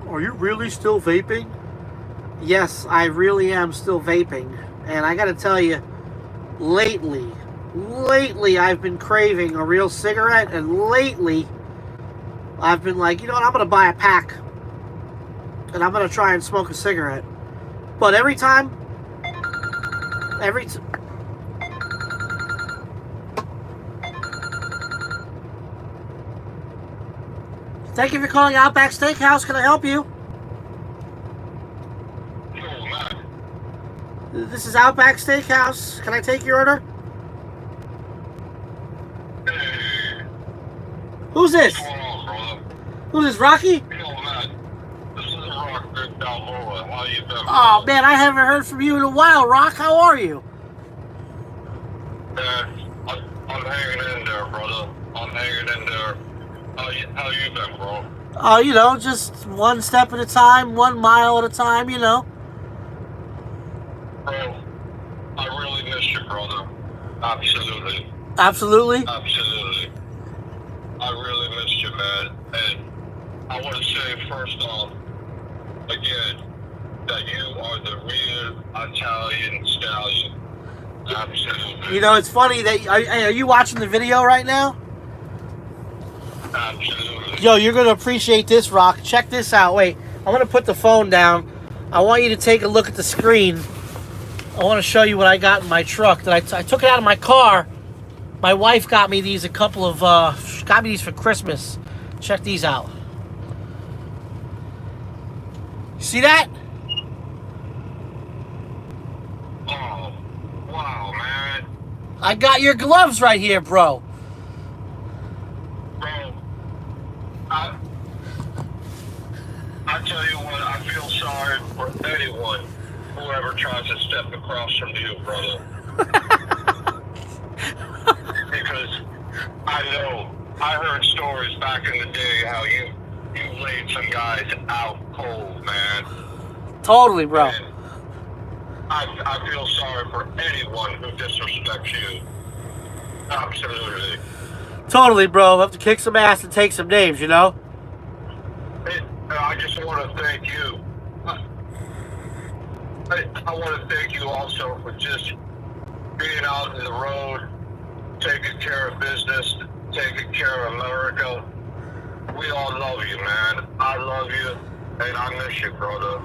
are you really still vaping? Yes, I really am still vaping. And I gotta tell you, lately I've been craving a real cigarette, and lately I've been like, you know what, I'm gonna buy a pack and I'm gonna try and smoke a cigarette. But every time Thank you for calling Outback Steakhouse. Can I help you? This is Outback Steakhouse. Can I take your order? Who's this? What's going on, brother? Who's this, Rocky? Yo, man. This is Rock, Big Balboa. How you been? Oh, man, I haven't heard from you in a while, Rock. How are you? I'm hanging in there, brother. I'm hanging in there. How you been, bro? Oh, you know, just one step at a time, 1 mile at a time, you know. Bro, I really miss you, brother. Absolutely. Absolutely? Absolutely. I really missed you, man. And I want to say, first off, again, that you are the real Italian stallion. Absolutely. You know, it's funny that are you watching the video right now? Absolutely. Yo, you're gonna appreciate this, Rock. Check this out. Wait, I'm gonna put the phone down. I want you to take a look at the screen. I want to show you what I got in my truck. That I took it out of my car. My wife got me these got me these for Christmas. Check these out. See that? Oh, wow, man. I got your gloves right here, bro. Bro, I tell you what, I feel sorry for anyone who ever tries to step across from you, brother. Because I heard stories back in the day how you laid some guys out cold, man. Totally, bro. And I feel sorry for anyone who disrespects you. Absolutely. Totally, bro. We'll have to kick some ass and take some names, you know? I just want to thank you. I want to thank you also for just being out in the road, taking care of business, taking care of America. We all love you, man. I love you, and I miss you, brother.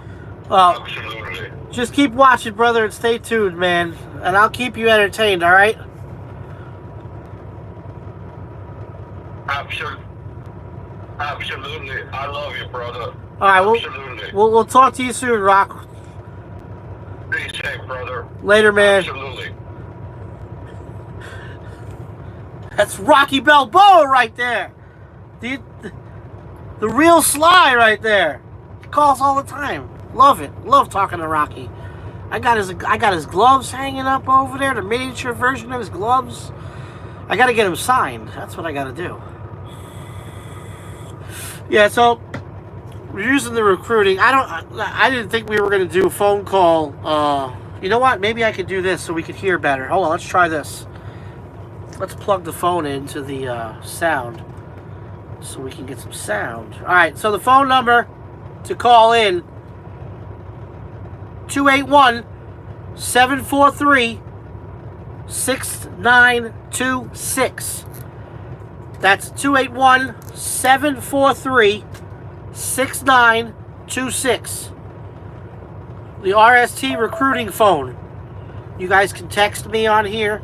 Absolutely. Just keep watching, brother, and stay tuned, man. And I'll keep you entertained, all right? Absolutely. I love you, brother. All right, Absolutely. we'll talk to you soon, Rock. Be safe, brother. Later, man. Absolutely. That's Rocky Balboa right there. The real Sly right there. He calls all the time. Love it. Love talking to Rocky. I got his gloves hanging up over there, the miniature version of his gloves. I got to get him signed. That's what I got to do. Yeah, so we're using the recruiting. I didn't think we were going to do a phone call. You know what? Maybe I could do this so we could hear better. Hold on, let's try this. Let's plug the phone into the sound so we can get some sound. All right, so the phone number to call in, 281-743-6926. That's 281-743-6926. The RST recruiting phone. You guys can text me on here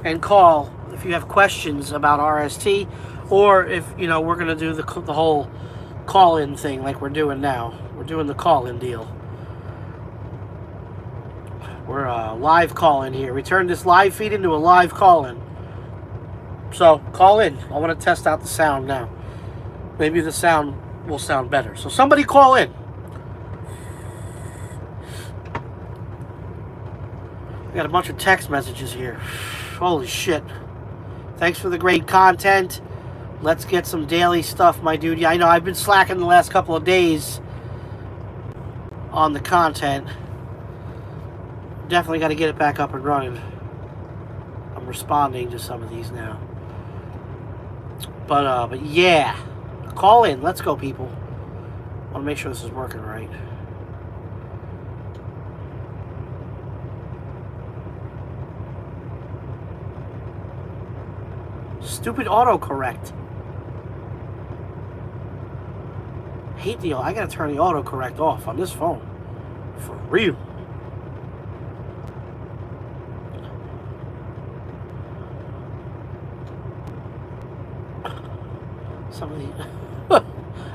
and call if you have questions about RST, or if, you know, we're going to do the whole call-in thing like we're doing now. We're doing the call-in deal. We're live call-in here. We turned this live feed into a live call-in. So, call in. I want to test out the sound now. Maybe the sound will sound better. So, somebody call in. I got a bunch of text messages here. Holy shit. Thanks for the great content. Let's get some daily stuff, my dude. Yeah, I know I've been slacking the last couple of days on the content. Definitely got to get it back up and running. I'm responding to some of these now. But yeah. Call in. Let's go, people. I want to make sure this is working right. Stupid autocorrect. Hate the. I gotta turn the autocorrect off on this phone. For real. Somebody.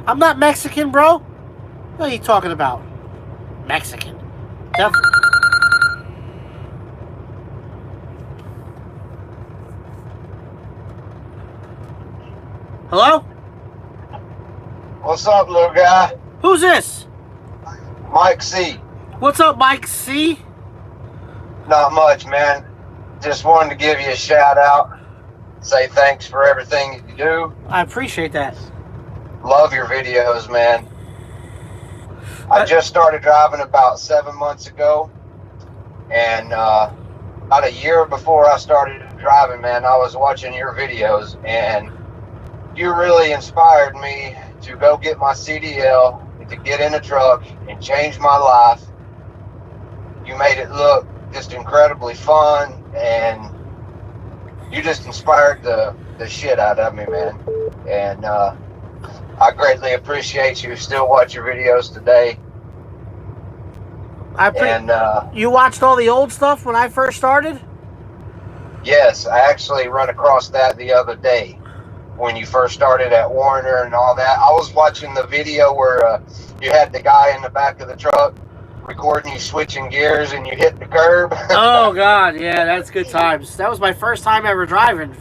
I'm not Mexican, bro. What are you talking about? Mexican. Definitely. Hello? What's up, little guy? Who's this? Mike C. What's up, Mike C? Not much, man. Just wanted to give you a shout out. Say thanks for everything you do. I appreciate that. Love your videos, man. I just started driving about 7 months ago. And about a year before I started driving, man, I was watching your videos. And you really inspired me to go get my CDL to get in a truck and change my life. You made it look just incredibly fun, and you just inspired the shit out of me, man. And I greatly appreciate you. Still watch your videos today. You watched all the old stuff when I first started? Yes, I actually run across that the other day when you first started at Warner and all that. I was watching the video where you had the guy in the back of the truck recording you switching gears and you hit the curb. Oh, God, yeah, that's good times. That was my first time ever driving.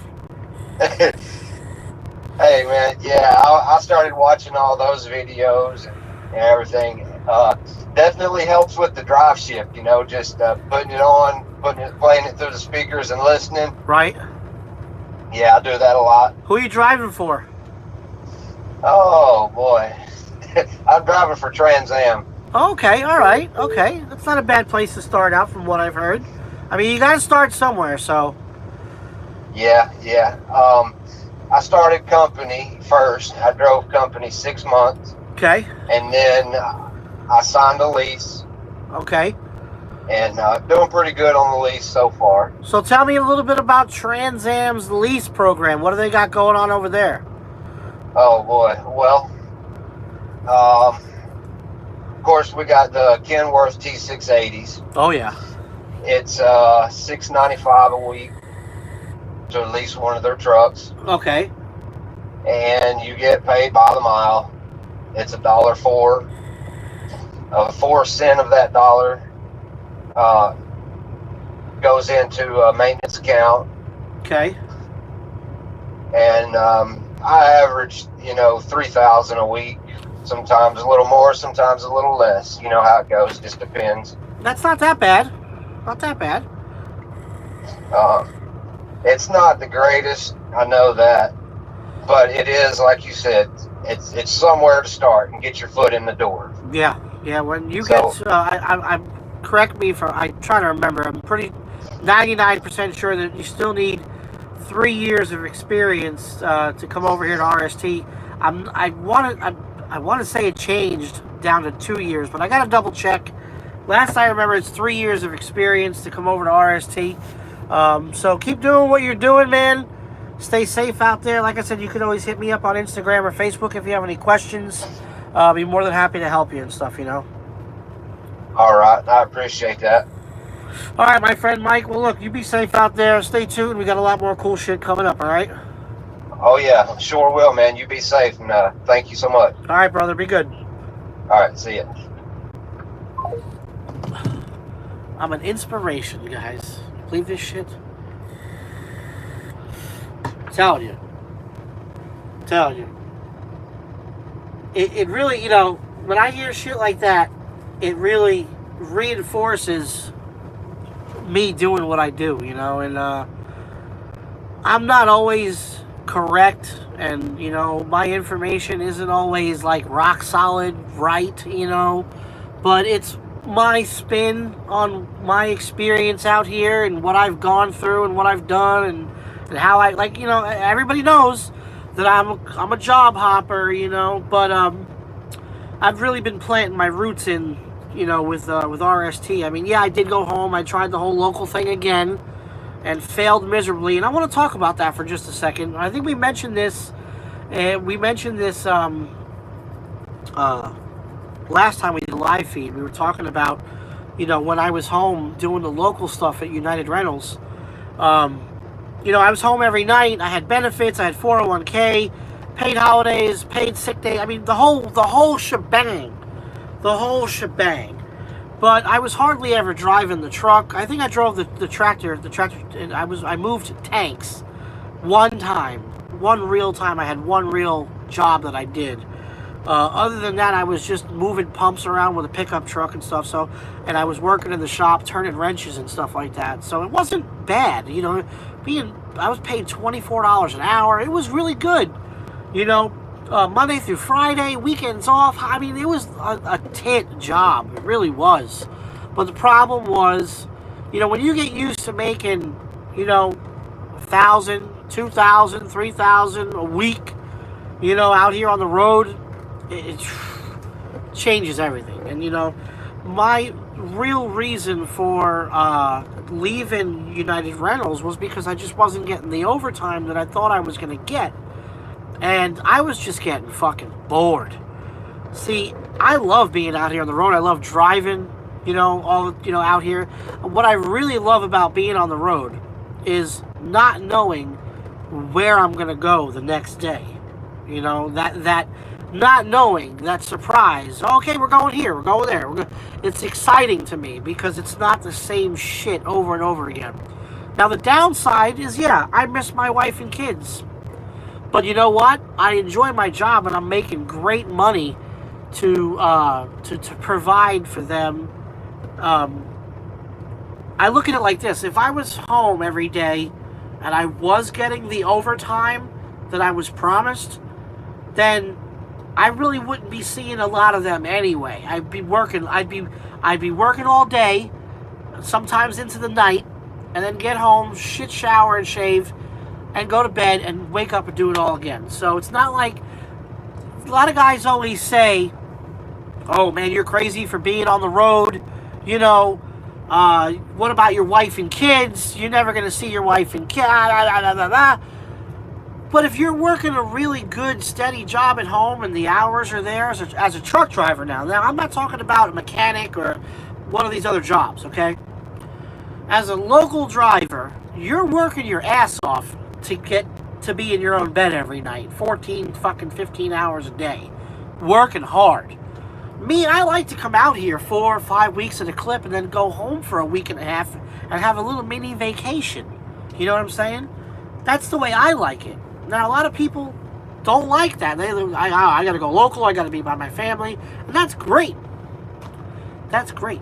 Hey, man, yeah, I started watching all those videos and everything. Definitely helps with the drive shift, you know, just putting it on, playing it through the speakers and listening. Right. Yeah, I do that a lot. Who are you driving for? Oh, boy. I'm driving for Trans Am. Okay, all right, okay. That's not a bad place to start out from what I've heard. I mean, you got to start somewhere, so. Yeah. I started company first. I drove company 6 months. Okay. And then I signed a lease. Okay. And doing pretty good on the lease so far. So tell me a little bit about Trans Am's lease program. What do they got going on over there? Oh, boy. Well, of course, we got the Kenworth T680s. Oh, yeah. It's $6.95 a week to lease one of their trucks. Okay. And you get paid by the mile. It's $1.04. 4 cents of that dollar goes into a maintenance account. Okay. And I average, $3,000 a week. Sometimes a little more, sometimes a little less. You know how it goes. Just depends. That's not that bad. Not that bad. It's not the greatest. I know that, but it is, like you said, it's somewhere to start and get your foot in the door. Yeah. When you get, I'm correct me if I'm trying to remember. I'm pretty 99% sure that you still need 3 years of experience to come over here to RST. I want to say it changed down to 2 years, but I got to double check. Last I remember, it's 3 years of experience to come over to RST. So keep doing what you're doing, man. Stay safe out there. Like I said, you can always hit me up on Instagram or Facebook if you have any questions. I'll be more than happy to help you and stuff, All right. I appreciate that. All right, my friend Mike. Well, look, you be safe out there. Stay tuned. We got a lot more cool shit coming up, all right? Oh, yeah. Sure will, man. You be safe, and thank you so much. All right, brother. Be good. All right. See ya. I'm an inspiration, guys. Believe this shit? Telling you. It really, when I hear shit like that, it really reinforces me doing what I do, and I'm not always correct, and my information isn't always like rock solid right, but it's my spin on my experience out here and what I've gone through and what I've done and how I everybody knows that I'm a job hopper, but I've really been planting my roots in with RST. I mean, yeah, I did go home. I tried the whole local thing again and failed miserably. And I want to talk about that for just a second. I think we mentioned this. Last time we did a live feed. We were talking about, when I was home doing the local stuff at United Rentals. I was home every night. I had benefits. I had 401k, paid holidays, paid sick day. I mean, the whole shebang. The whole shebang. But I was hardly ever driving the truck. I think I drove the tractor. And I moved tanks one time. One real time. I had one real job that I did. Other than that, I was just moving pumps around with a pickup truck and stuff. And I was working in the shop, turning wrenches and stuff like that. So it wasn't bad, I was paid $24 an hour. It was really good, Monday through Friday, weekends off. I mean, it was a tit job. It really was. But the problem was, when you get used to making, $1,000, $2,000, $3,000 a week, out here on the road, changes everything. And, you know, my real reason for leaving United Rentals was because I just wasn't getting the overtime that I thought I was going to get. And I was just getting fucking bored. See, I love being out here on the road. I love driving, you know, out here. What I really love about being on the road is not knowing where I'm going to go the next day. You know, that not knowing, that surprise. Okay, we're going here, we're going there. It's exciting to me because it's not the same shit over and over again. Now, the downside is, yeah, I miss my wife and kids. But you know what? I enjoy my job and I'm making great money to provide for them. I look at it like this. If I was home every day and I was getting the overtime that I was promised, then I really wouldn't be seeing a lot of them anyway. I'd be working all day, sometimes into the night, and then get home, shit, shower, and shave, and go to bed and wake up and do it all again. So it's not like, a lot of guys always say, oh man, you're crazy for being on the road, you know, what about your wife and kids? You're never going to see your wife and kids. But if you're working a really good, steady job at home and the hours are there as a truck driver now I'm not talking about a mechanic or one of these other jobs, okay? As a local driver, you're working your ass off to get to be in your own bed every night, 15 hours a day, working hard. Me, I like to come out here 4 or 5 weeks at a clip and then go home for a week and a half and have a little mini vacation. You know what I'm saying? That's the way I like it. Now, a lot of people don't like that. I got to go local, I got to be by my family, and that's great. That's great.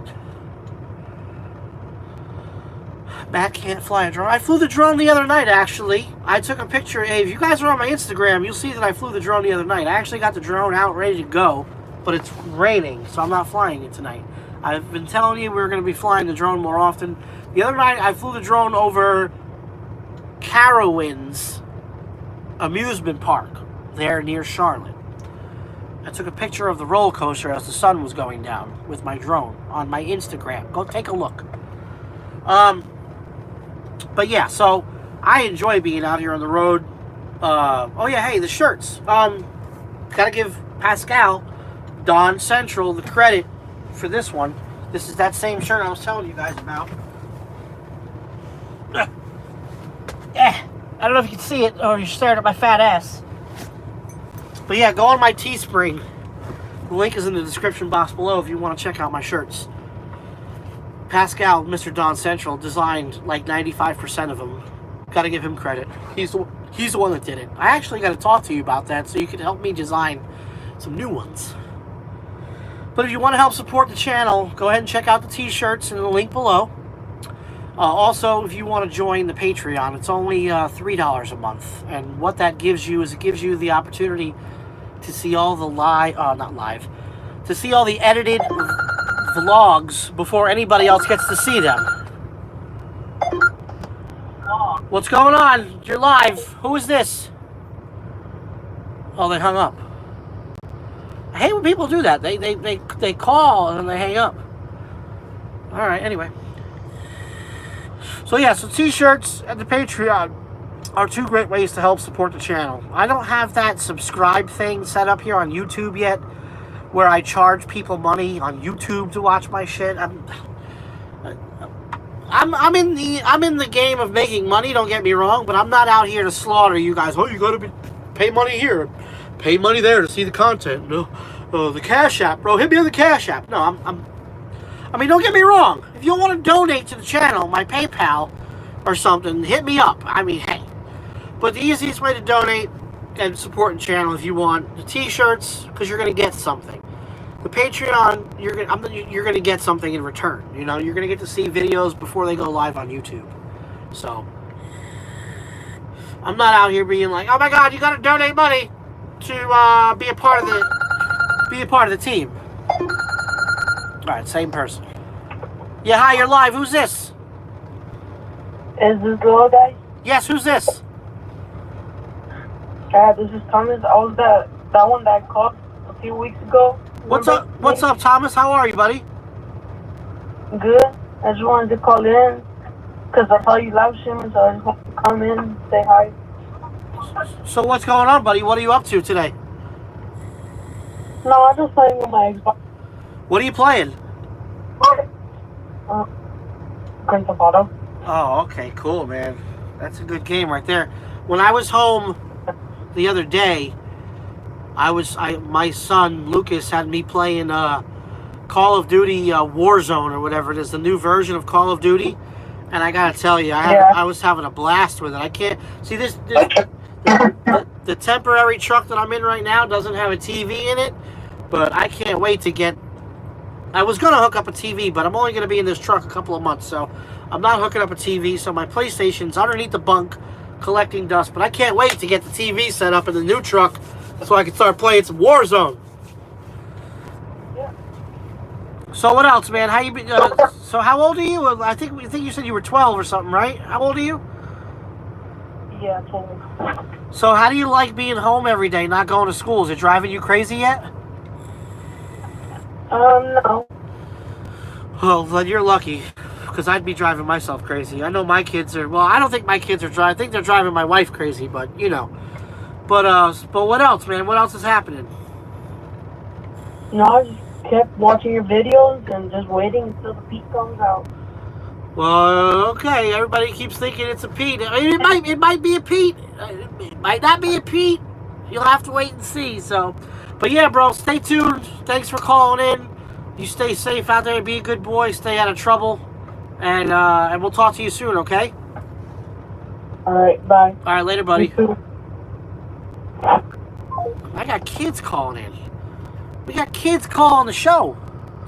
Matt can't fly a drone. I flew the drone the other night, actually. I took a picture. Hey, if you guys are on my Instagram, you'll see that I flew the drone the other night. I actually got the drone out ready to go, but it's raining, so I'm not flying it tonight. I've been telling you we're going to be flying the drone more often. The other night, I flew the drone over Carowinds amusement park there near Charlotte. I took a picture of the roller coaster as the sun was going down with my drone on my Instagram. Go take a look. But yeah, so I enjoy being out here on the road. Oh yeah, hey, the shirts. Gotta give Pascal, Don Central, the credit for this one. This is that same shirt I was telling you guys about. I don't know if you can see it or you're staring at my fat ass. But yeah, go on my Teespring. The link is in the description box below if you want to check out my shirts. Pascal, Mr. Don Central, designed like 95% of them. Gotta give him credit. He's the one that did it. I actually got to talk to you about that so you can help me design some new ones. But if you want to help support the channel, go ahead and check out the t-shirts in the link below. Also, if you want to join the Patreon, it's only $3 a month. And what that gives you is it gives you the opportunity to see all the to see all the edited vlogs before anybody else gets to see them. What's going on? You're live. Who is this? Oh, they hung up. I hate when people do that. They call and then they hang up. All right, anyway. So yeah, so t-shirts and the Patreon are two great ways to help support the channel. I don't have that subscribe thing set up here on YouTube yet, where I charge people money on YouTube to watch my shit. I'm in the game of making money. Don't get me wrong, but I'm not out here to slaughter you guys. Oh, you gotta pay money here, pay money there to see the content. No, the Cash App, bro. Hit me on the Cash App. No, I mean, don't get me wrong. If you want to donate to the channel, my PayPal or something, hit me up. I mean, hey. But the easiest way to donate and support the channel, if you want, the t-shirts, because you're going to get something. The Patreon, you're going to get something in return. You know, you're going to get to see videos before they go live on YouTube. So, I'm not out here being like, oh my God, you got to donate money to be a part of the team. Alright, same person. Yeah, hi, you're live. Who's this? Is this little guy? Yes, who's this? This is Thomas. I was that one that called a few weeks ago. What's up? What's up, Thomas? How are you, buddy? Good. I just wanted to call in because I saw you live streaming, so I just wanted to come in and say hi. So what's going on, buddy? What are you up to today? No, I'm just playing with my Xbox. What are you playing? Grand Theft Auto. Oh, okay, cool, man. That's a good game right there. When I was home the other day, my son Lucas had me playing Call of Duty Warzone or whatever it is, the new version of Call of Duty, and I gotta tell you, I was having a blast with it. I can't see this the temporary truck that I'm in right now doesn't have a TV in it, but I can't wait to get. I was gonna hook up a TV, but I'm only gonna be in this truck a couple of months, so I'm not hooking up a TV. So my PlayStation's underneath the bunk, collecting dust. But I can't wait to get the TV set up in the new truck, so I can start playing some Warzone. Yeah. So what else, man? How you been? So how old are you? I think you said you were 12 or something, right? How old are you? Yeah, totally. So how do you like being home every day, not going to school? Is it driving you crazy yet? No. Well, then you're lucky, because I'd be driving myself crazy. I know my kids are. Well, I don't think my kids are driving. I think they're driving my wife crazy, but you know. But what else, man? What else is happening? No, I just kept watching your videos and just waiting until the Pete comes out. Well, okay. Everybody keeps thinking it's a Pete. I mean, it might be a Pete. It might not be a Pete. You'll have to wait and see. So, but yeah, bro, stay tuned. Thanks for calling in. You stay safe out there. Be a good boy. Stay out of trouble. And we'll talk to you soon, okay? All right, bye. All right, later, buddy. You too. I got kids calling in. We got kids calling the show.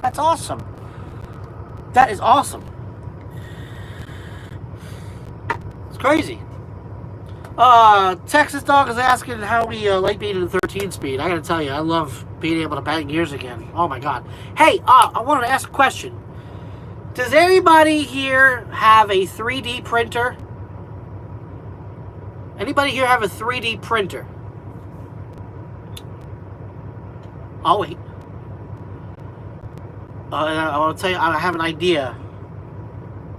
That's awesome. That is awesome. It's crazy. Texas Dog is asking how we like being in the 13 speed. I gotta tell you, I love being able to bang gears again. Oh my god. Hey, I wanted to ask a question. Does anybody here have a 3D printer? Anybody here have a 3D printer? Oh wait. I'll tell you, I have an idea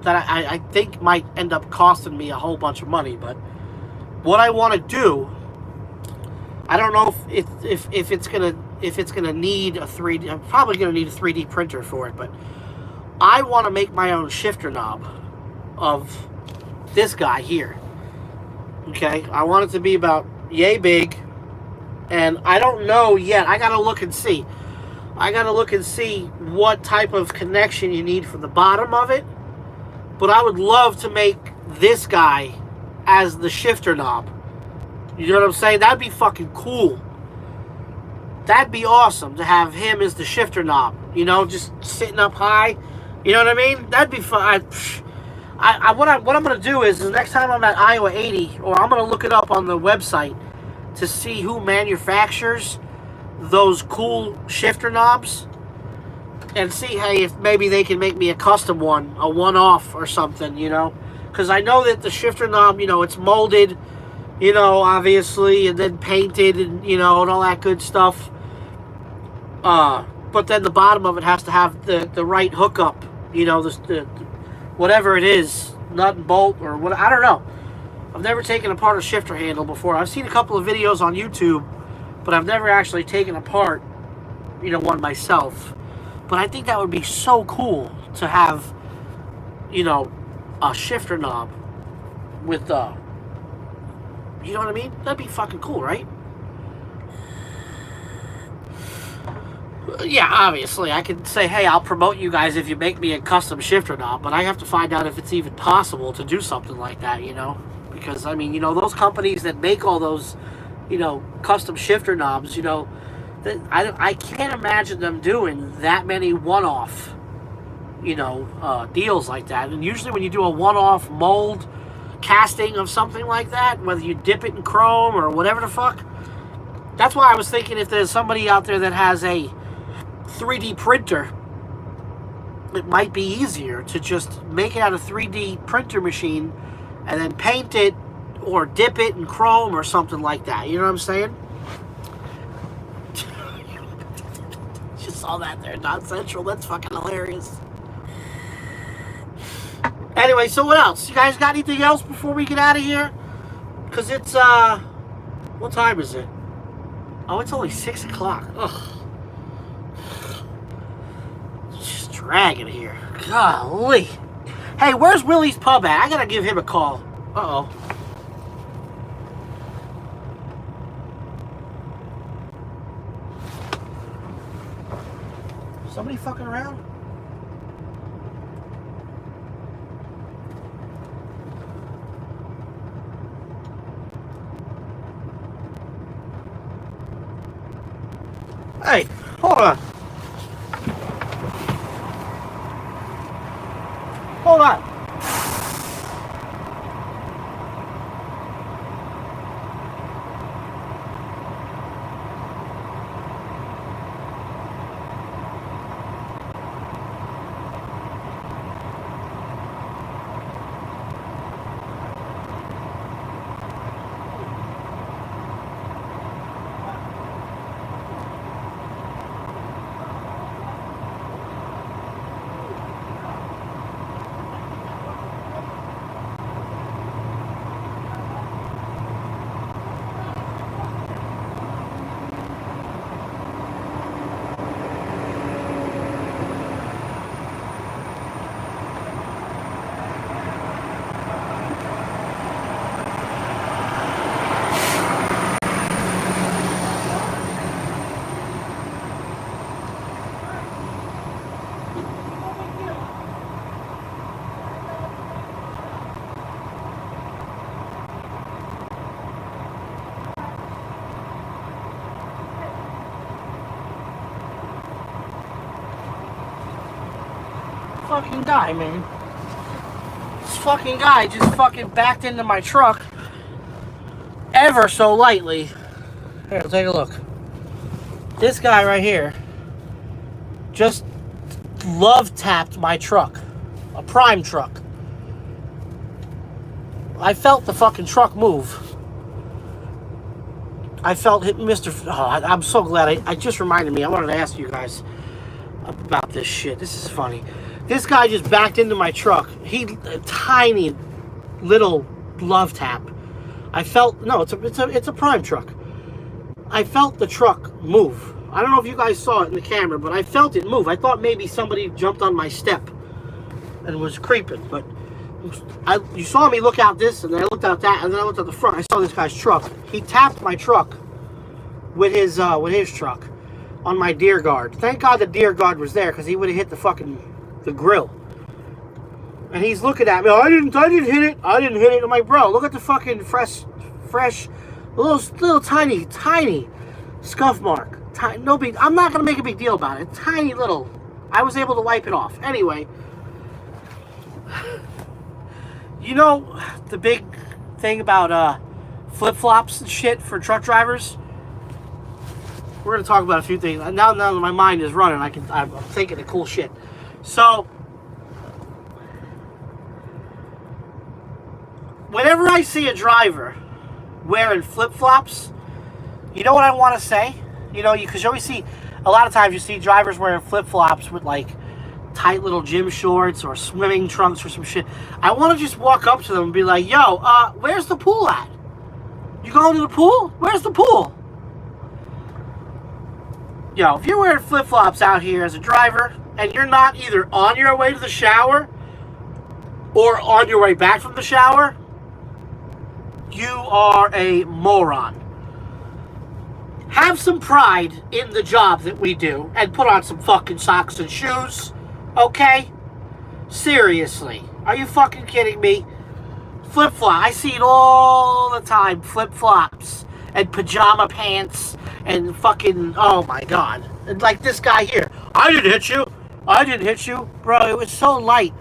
that I think might end up costing me a whole bunch of money, but what I want to do, I don't know if it's gonna need a 3D. I'm probably gonna need a 3D printer for it, but I want to make my own shifter knob of this guy here. Okay, I want it to be about yay big, and I don't know yet. I gotta look and see. I gotta look and see what type of connection you need for the bottom of it. But I would love to make this guy as the shifter knob. You know what I'm saying? That'd be fucking cool. That'd be awesome to have him as the shifter knob. You know, just sitting up high. You know what I mean? That'd be fun. What I'm gonna do is the next time I'm at Iowa 80, or I'm gonna look it up on the website to see who manufactures those cool shifter knobs, and see, hey, if maybe they can make me a custom one, a one-off or something, you know? Because I know that the shifter knob, you know, it's molded, you know, obviously, and then painted, and, you know, and all that good stuff. But then the bottom of it has to have the right hookup, you know, the whatever it is, nut and bolt, or what, I don't know. I've never taken apart a shifter handle before. I've seen a couple of videos on YouTube, but I've never actually taken apart, you know, one myself. But I think that would be so cool to have, you know, a shifter knob with you know what I mean? That'd be fucking cool, right? Yeah, obviously, I could say, hey, I'll promote you guys if you make me a custom shifter knob, but I have to find out if it's even possible to do something like that, you know? Because, I mean, you know, those companies that make all those, you know, custom shifter knobs, you know, I can't imagine them doing that many one-off, you know, deals like that. And usually when you do a one-off mold casting of something like that, whether you dip it in chrome or whatever the fuck, that's why I was thinking if there's somebody out there that has a 3D printer, it might be easier to just make it out of a 3D printer machine and then paint it or dip it in chrome or something like that. You know what I'm saying? Just saw that there. Not Central. That's fucking hilarious. Anyway, so what else? You guys got anything else before we get out of here? Because it's, what time is it? Oh, it's only 6 o'clock. Ugh. Just dragging here. Golly. Hey, where's Willie's Pub at? I gotta give him a call. Uh-oh. Somebody fucking around? Hey, hold on. Hold on. Fucking guy, man. This fucking guy just fucking backed into my truck ever so lightly. Here, take a look. This guy right here just love tapped my truck. A prime truck. I felt the fucking truck move. I felt hit Mr. I'm so glad. I just reminded me. I wanted to ask you guys about this shit. This is funny. This guy just backed into my truck. A tiny little love tap. I felt, no, it's a prime truck. I felt the truck move. I don't know if you guys saw it in the camera, but I felt it move. I thought maybe somebody jumped on my step and was creeping, but you saw me look out this, and then I looked out that, and then I looked at the front. I saw this guy's truck. He tapped my truck with his truck on my deer guard. Thank God the deer guard was there, because he would have hit the grill. And he's looking at me. Oh, I didn't hit it. I didn't hit it. I'm like, bro, look at the fucking fresh, little tiny scuff mark. No big. I'm not gonna make a big deal about it. Tiny little. I was able to wipe it off. Anyway, you know the big thing about flip-flops and shit for truck drivers. We're gonna talk about a few things. Now that my mind is running, I'm thinking of cool shit. So, whenever I see a driver wearing flip-flops, you know what I want to say? You know, because you always see, a lot of times you see drivers wearing flip-flops with like tight little gym shorts or swimming trunks or some shit. I want to just walk up to them and be like, yo, where's the pool at? You going to the pool? Where's the pool? Yo, if you're wearing flip-flops out here as a driver, and you're not either on your way to the shower or on your way back from the shower, you are a moron. Have some pride in the job that we do and put on some fucking socks and shoes, okay? Seriously. Are you fucking kidding me? Flip-flop. I see it all the time. Flip-flops and pajama pants and fucking, oh my God. And like this guy here. I didn't hit you. I didn't hit you. Bro, it was so light.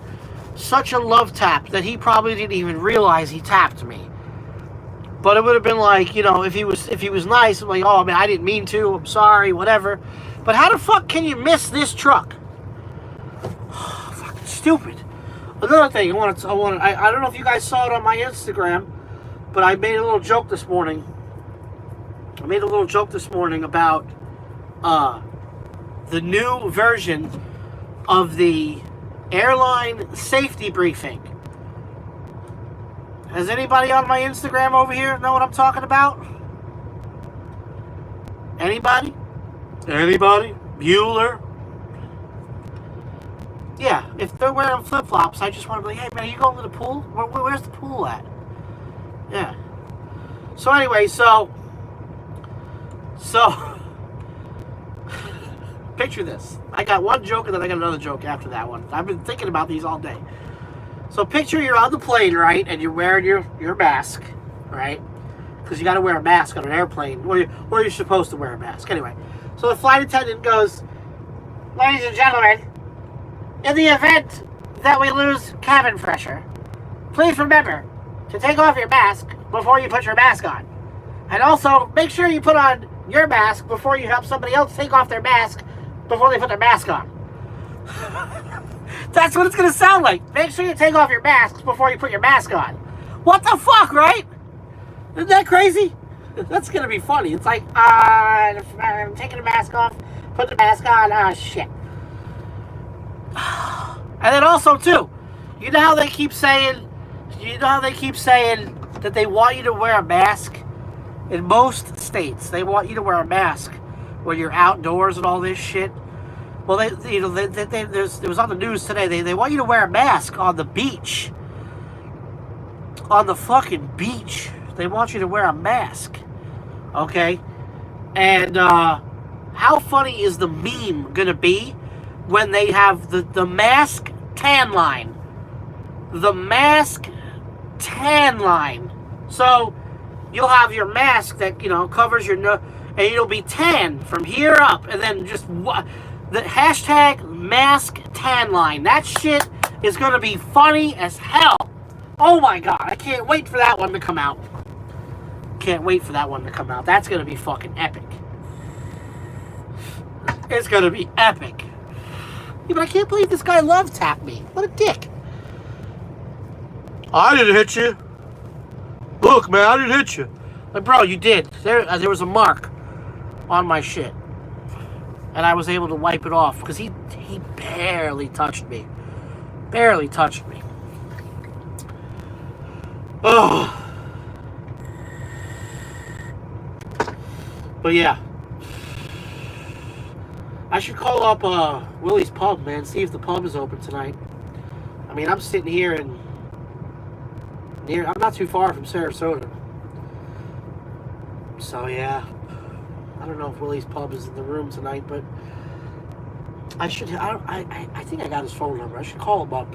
Such a love tap that he probably didn't even realize he tapped me. But it would have been like, you know, if he was nice, I'm like, oh man, I didn't mean to. I'm sorry, whatever. But how the fuck can you miss this truck? Fucking stupid. Another thing, I don't know if you guys saw it on my Instagram, but I made a little joke this morning. About the new version of the airline safety briefing. Does anybody on my Instagram over here know what I'm talking about? Anybody? Anybody? Bueller? Yeah, if they're wearing flip-flops, I just want to be like, hey, man, are you going to the pool? Where's the pool at? Yeah. So anyway, so picture this. I got one joke and then I got another joke after that one. I've been thinking about these all day. So picture you're on the plane, right, and you're wearing your mask, right? Because you got to wear a mask on an airplane, or you're supposed to wear a mask. Anyway, so the flight attendant goes, ladies and gentlemen, in the event that we lose cabin pressure, please remember to take off your mask before you put your mask on. And also, make sure you put on your mask before you help somebody else take off their mask before they put their mask on. That's what it's going to sound like. Make sure you take off your masks before you put your mask on. What the fuck, right? Isn't that crazy? That's going to be funny. It's like, I'm taking the mask off, put the mask on, shit. And then also, too, you know how they keep saying that they want you to wear a mask? In most states, they want you to wear a mask when you're outdoors and all this shit. Well, it was on the news today. They want you to wear a mask on the beach. On the fucking beach. They want you to wear a mask. Okay? And how funny is the meme going to be when they have the mask tan line? The mask tan line. So you'll have your mask that, covers your nose, and it'll be tan from here up, and then just the hashtag mask tan line. That shit is going to be funny as hell. Oh my god, I can't wait for that one to come out. Can't wait for that one to come out. That's going to be fucking epic. It's going to be epic. Yeah, but I can't believe this guy love tapped me. What a dick. I didn't hit you. Look, man, I didn't hit you. Like, bro, you did. There was a mark on my shit. And I was able to wipe it off because he barely touched me. Barely touched me. Oh. But yeah. I should call up Willie's Pub, man, see if the pub is open tonight. I mean, I'm sitting here I'm not too far from Sarasota. So yeah. I don't know if Willie's Pub is in the room tonight, but I think I got his phone number. I should call him up.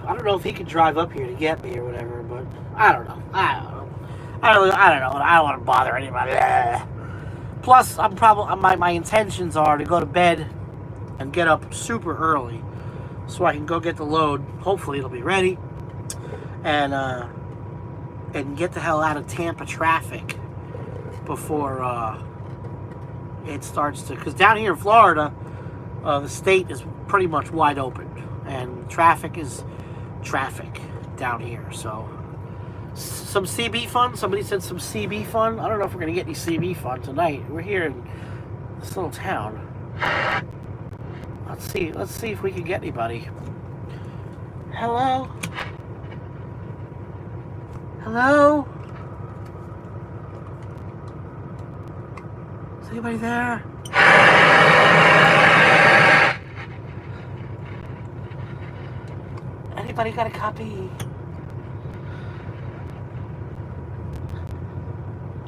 I don't know if he could drive up here to get me or whatever, but I don't know. I don't know. I don't want to bother anybody. Plus, my intentions are to go to bed and get up super early so I can go get the load. Hopefully it'll be ready. And get the hell out of Tampa traffic before it starts to... Because down here in Florida, the state is pretty much wide open. And traffic is traffic down here. So, some CB fun? Somebody said some CB fun? I don't know if we're going to get any CB fun tonight. We're here in this little town. Let's see if we can get anybody. Hello? Hello? Is anybody there? Anybody got a copy?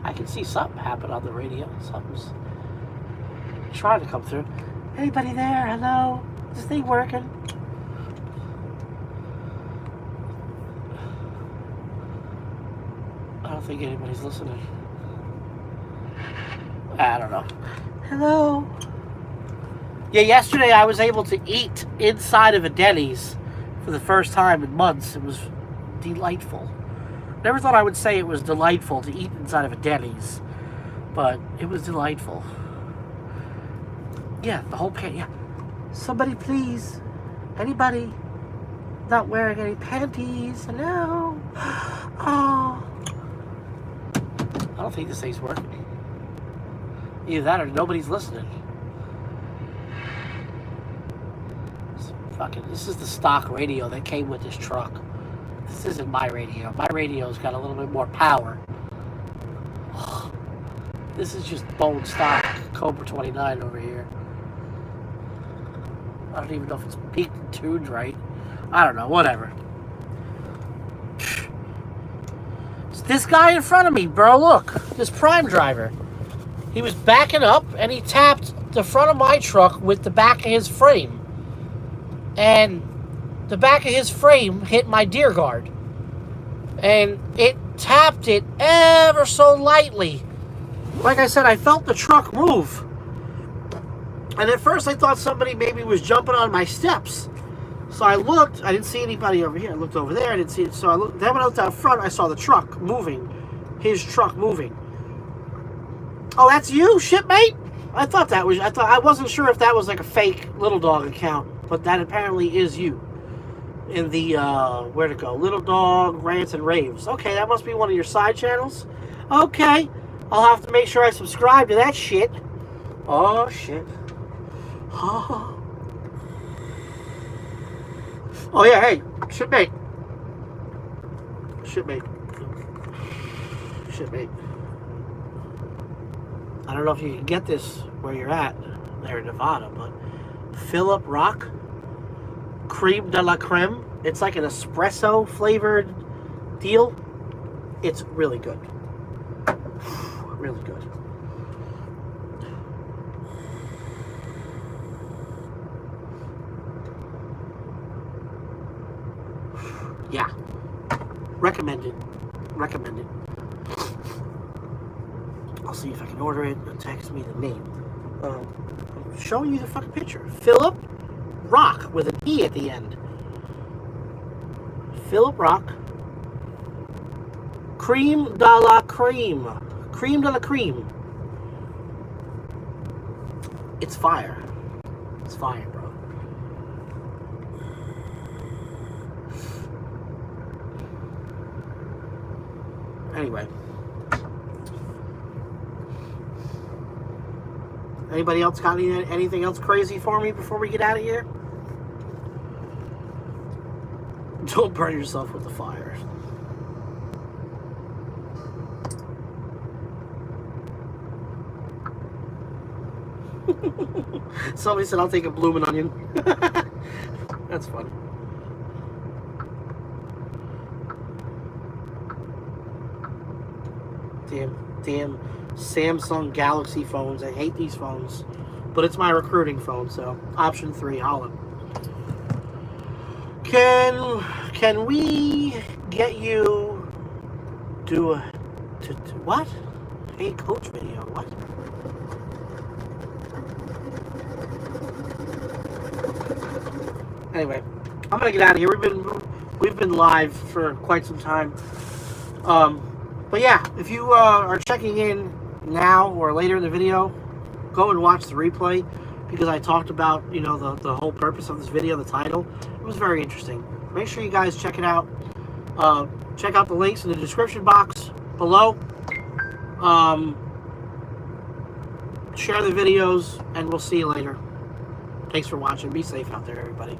I can see something happen on the radio. Something's trying to come through. Anybody there? Hello? Is this thing working? I don't think anybody's listening. I don't know. Hello? Yeah, yesterday I was able to eat inside of a Denny's for the first time in months. It was delightful. Never thought I would say it was delightful to eat inside of a Denny's, but it was delightful. Yeah, the whole pan. Yeah. Somebody please. Anybody not wearing any panties? Hello? Oh. I don't think this thing's working. Either that or nobody's listening. This is the stock radio that came with this truck. This isn't my radio. My radio's got a little bit more power. This is just bone stock Cobra 29 over here. I don't even know if it's peaked and tuned right. I don't know, whatever. It's this guy in front of me, bro, look. This Prime driver. He was backing up and he tapped the front of my truck with the back of his frame. And the back of his frame hit my deer guard. And it tapped it ever so lightly. Like I said, I felt the truck move. And at first I thought somebody maybe was jumping on my steps. So I looked, I didn't see anybody over here. I looked over there, I didn't see it. So I looked, then when I looked out front, I saw the truck moving. His truck moving. Oh, that's you, shipmate? I wasn't sure if that was like a fake Little Dog account. But that apparently is you. In the, where'd it go? Little Dog, Rants and Raves. Okay, that must be one of your side channels. Okay. I'll have to make sure I subscribe to that shit. Oh, shit. Oh, yeah, hey. Shipmate. I don't know if you can get this where you're at, there in Nevada, but Philip Rock Creme de la Creme. It's like an espresso flavored deal. It's really good. Really good. Yeah. Recommended. I'll see if I can order it and text me the name. I'm showing you the fucking picture. Philip Rock with an E at the end. Philip Rock. Creme de la Creme. Creme de la Creme. It's fire. It's fire, bro. Anyway. Anybody else got anything else crazy for me before we get out of here? Don't burn yourself with the fire. Somebody said I'll take a bloomin' onion. That's funny. Damn Samsung Galaxy phones. I hate these phones. But it's my recruiting phone, so option 3, holla. Can we get you do a what? Hey, coach video, what? Anyway, I'm gonna get out of here. We've been live for quite some time. But yeah, if you are checking in now or later in the video, go and watch the replay, because I talked about, you know, the whole purpose of this video, the title. It was very interesting. Make sure you guys check it out. Check out the links in the description box below. Share the videos, and we'll see you later. Thanks for watching. Be safe out there, everybody.